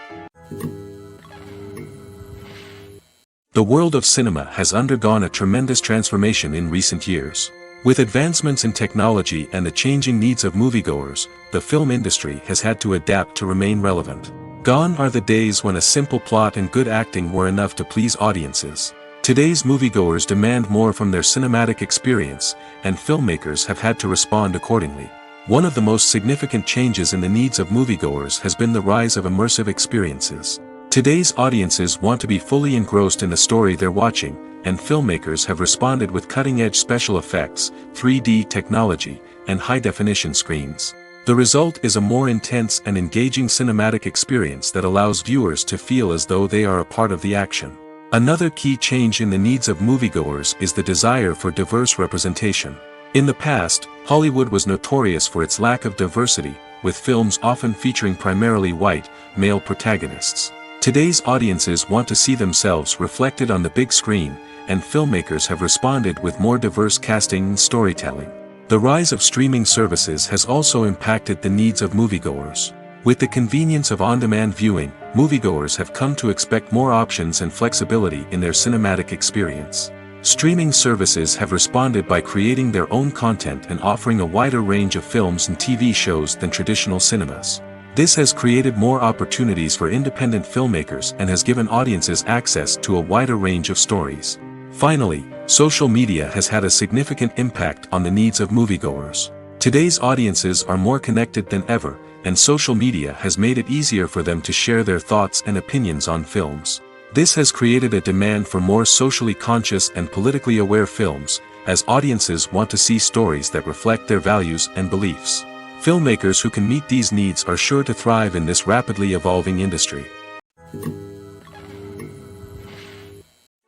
The world of cinema has undergone a tremendous transformation in recent years. With advancements in technology and the changing needs of moviegoers, the film industry has had to adapt to remain relevant. Gone are the days when a simple plot and good acting were enough to please audiences. Today's moviegoers demand more from their cinematic experience, and filmmakers have had to respond accordingly. One of the most significant changes in the needs of moviegoers has been the rise of immersive experiences. Today's audiences want to be fully engrossed in the story they're watching, and filmmakers have responded with cutting-edge special effects, 3D technology, and high-definition screens. The result is a more intense and engaging cinematic experience that allows viewers to feel as though they are a part of the action. Another key change in the needs of moviegoers is the desire for diverse representation. In the past, Hollywood was notorious for its lack of diversity, with films often featuring primarily white, male protagonists. Today's audiences want to see themselves reflected on the big screen, and filmmakers have responded with more diverse casting and storytelling. The rise of streaming services has also impacted the needs of moviegoers. With the convenience of on-demand viewing, moviegoers have come to expect more options and flexibility in their cinematic experience. Streaming services have responded by creating their own content and offering a wider range of films and TV shows than traditional cinemas. This has created more opportunities for independent filmmakers and has given audiences access to a wider range of stories. Finally, social media has had a significant impact on the needs of moviegoers. Today's audiences are more connected than ever, and social media has made it easier for them to share their thoughts and opinions on films. This has created a demand for more socially conscious and politically aware films, as audiences want to see stories that reflect their values and beliefs. Filmmakers who can meet these needs are sure to thrive in this rapidly evolving industry.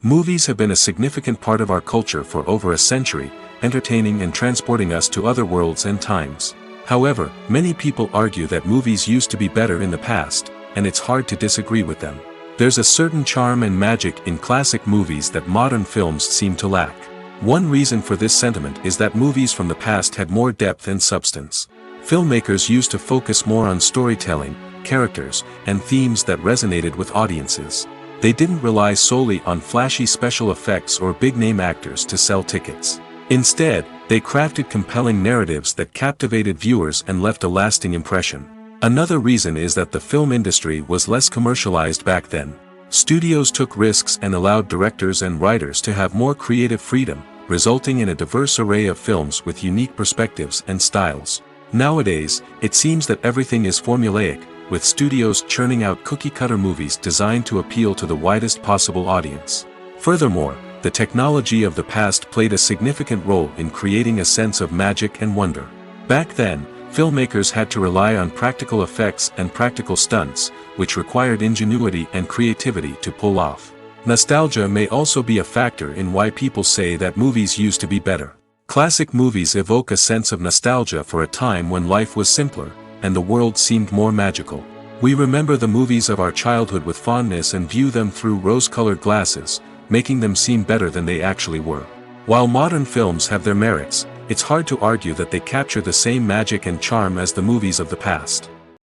Movies have been a significant part of our culture for over a century, entertaining and transporting us to other worlds and times. However, many people argue that movies used to be better in the past, and it's hard to disagree with them. There's a certain charm and magic in classic movies that modern films seem to lack. One reason for this sentiment is that movies from the past had more depth and substance. Filmmakers used to focus more on storytelling, characters, and themes that resonated with audiences. They didn't rely solely on flashy special effects or big-name actors to sell tickets. Instead, they crafted compelling narratives that captivated viewers and left a lasting impression. Another reason is that the film industry was less commercialized back then. Studios took risks and allowed directors and writers to have more creative freedom, resulting in a diverse array of films with unique perspectives and styles. Nowadays, it seems that everything is formulaic, with studios churning out cookie-cutter movies designed to appeal to the widest possible audience. Furthermore, the technology of the past played a significant role in creating a sense of magic and wonder. Back then, filmmakers had to rely on practical effects and practical stunts, which required ingenuity and creativity to pull off. Nostalgia may also be a factor in why people say that movies used to be better. Classic movies evoke a sense of nostalgia for a time when life was simpler, and the world seemed more magical. We remember the movies of our childhood with fondness and view them through rose-colored glasses, making them seem better than they actually were. While modern films have their merits, it's hard to argue that they capture the same magic and charm as the movies of the past.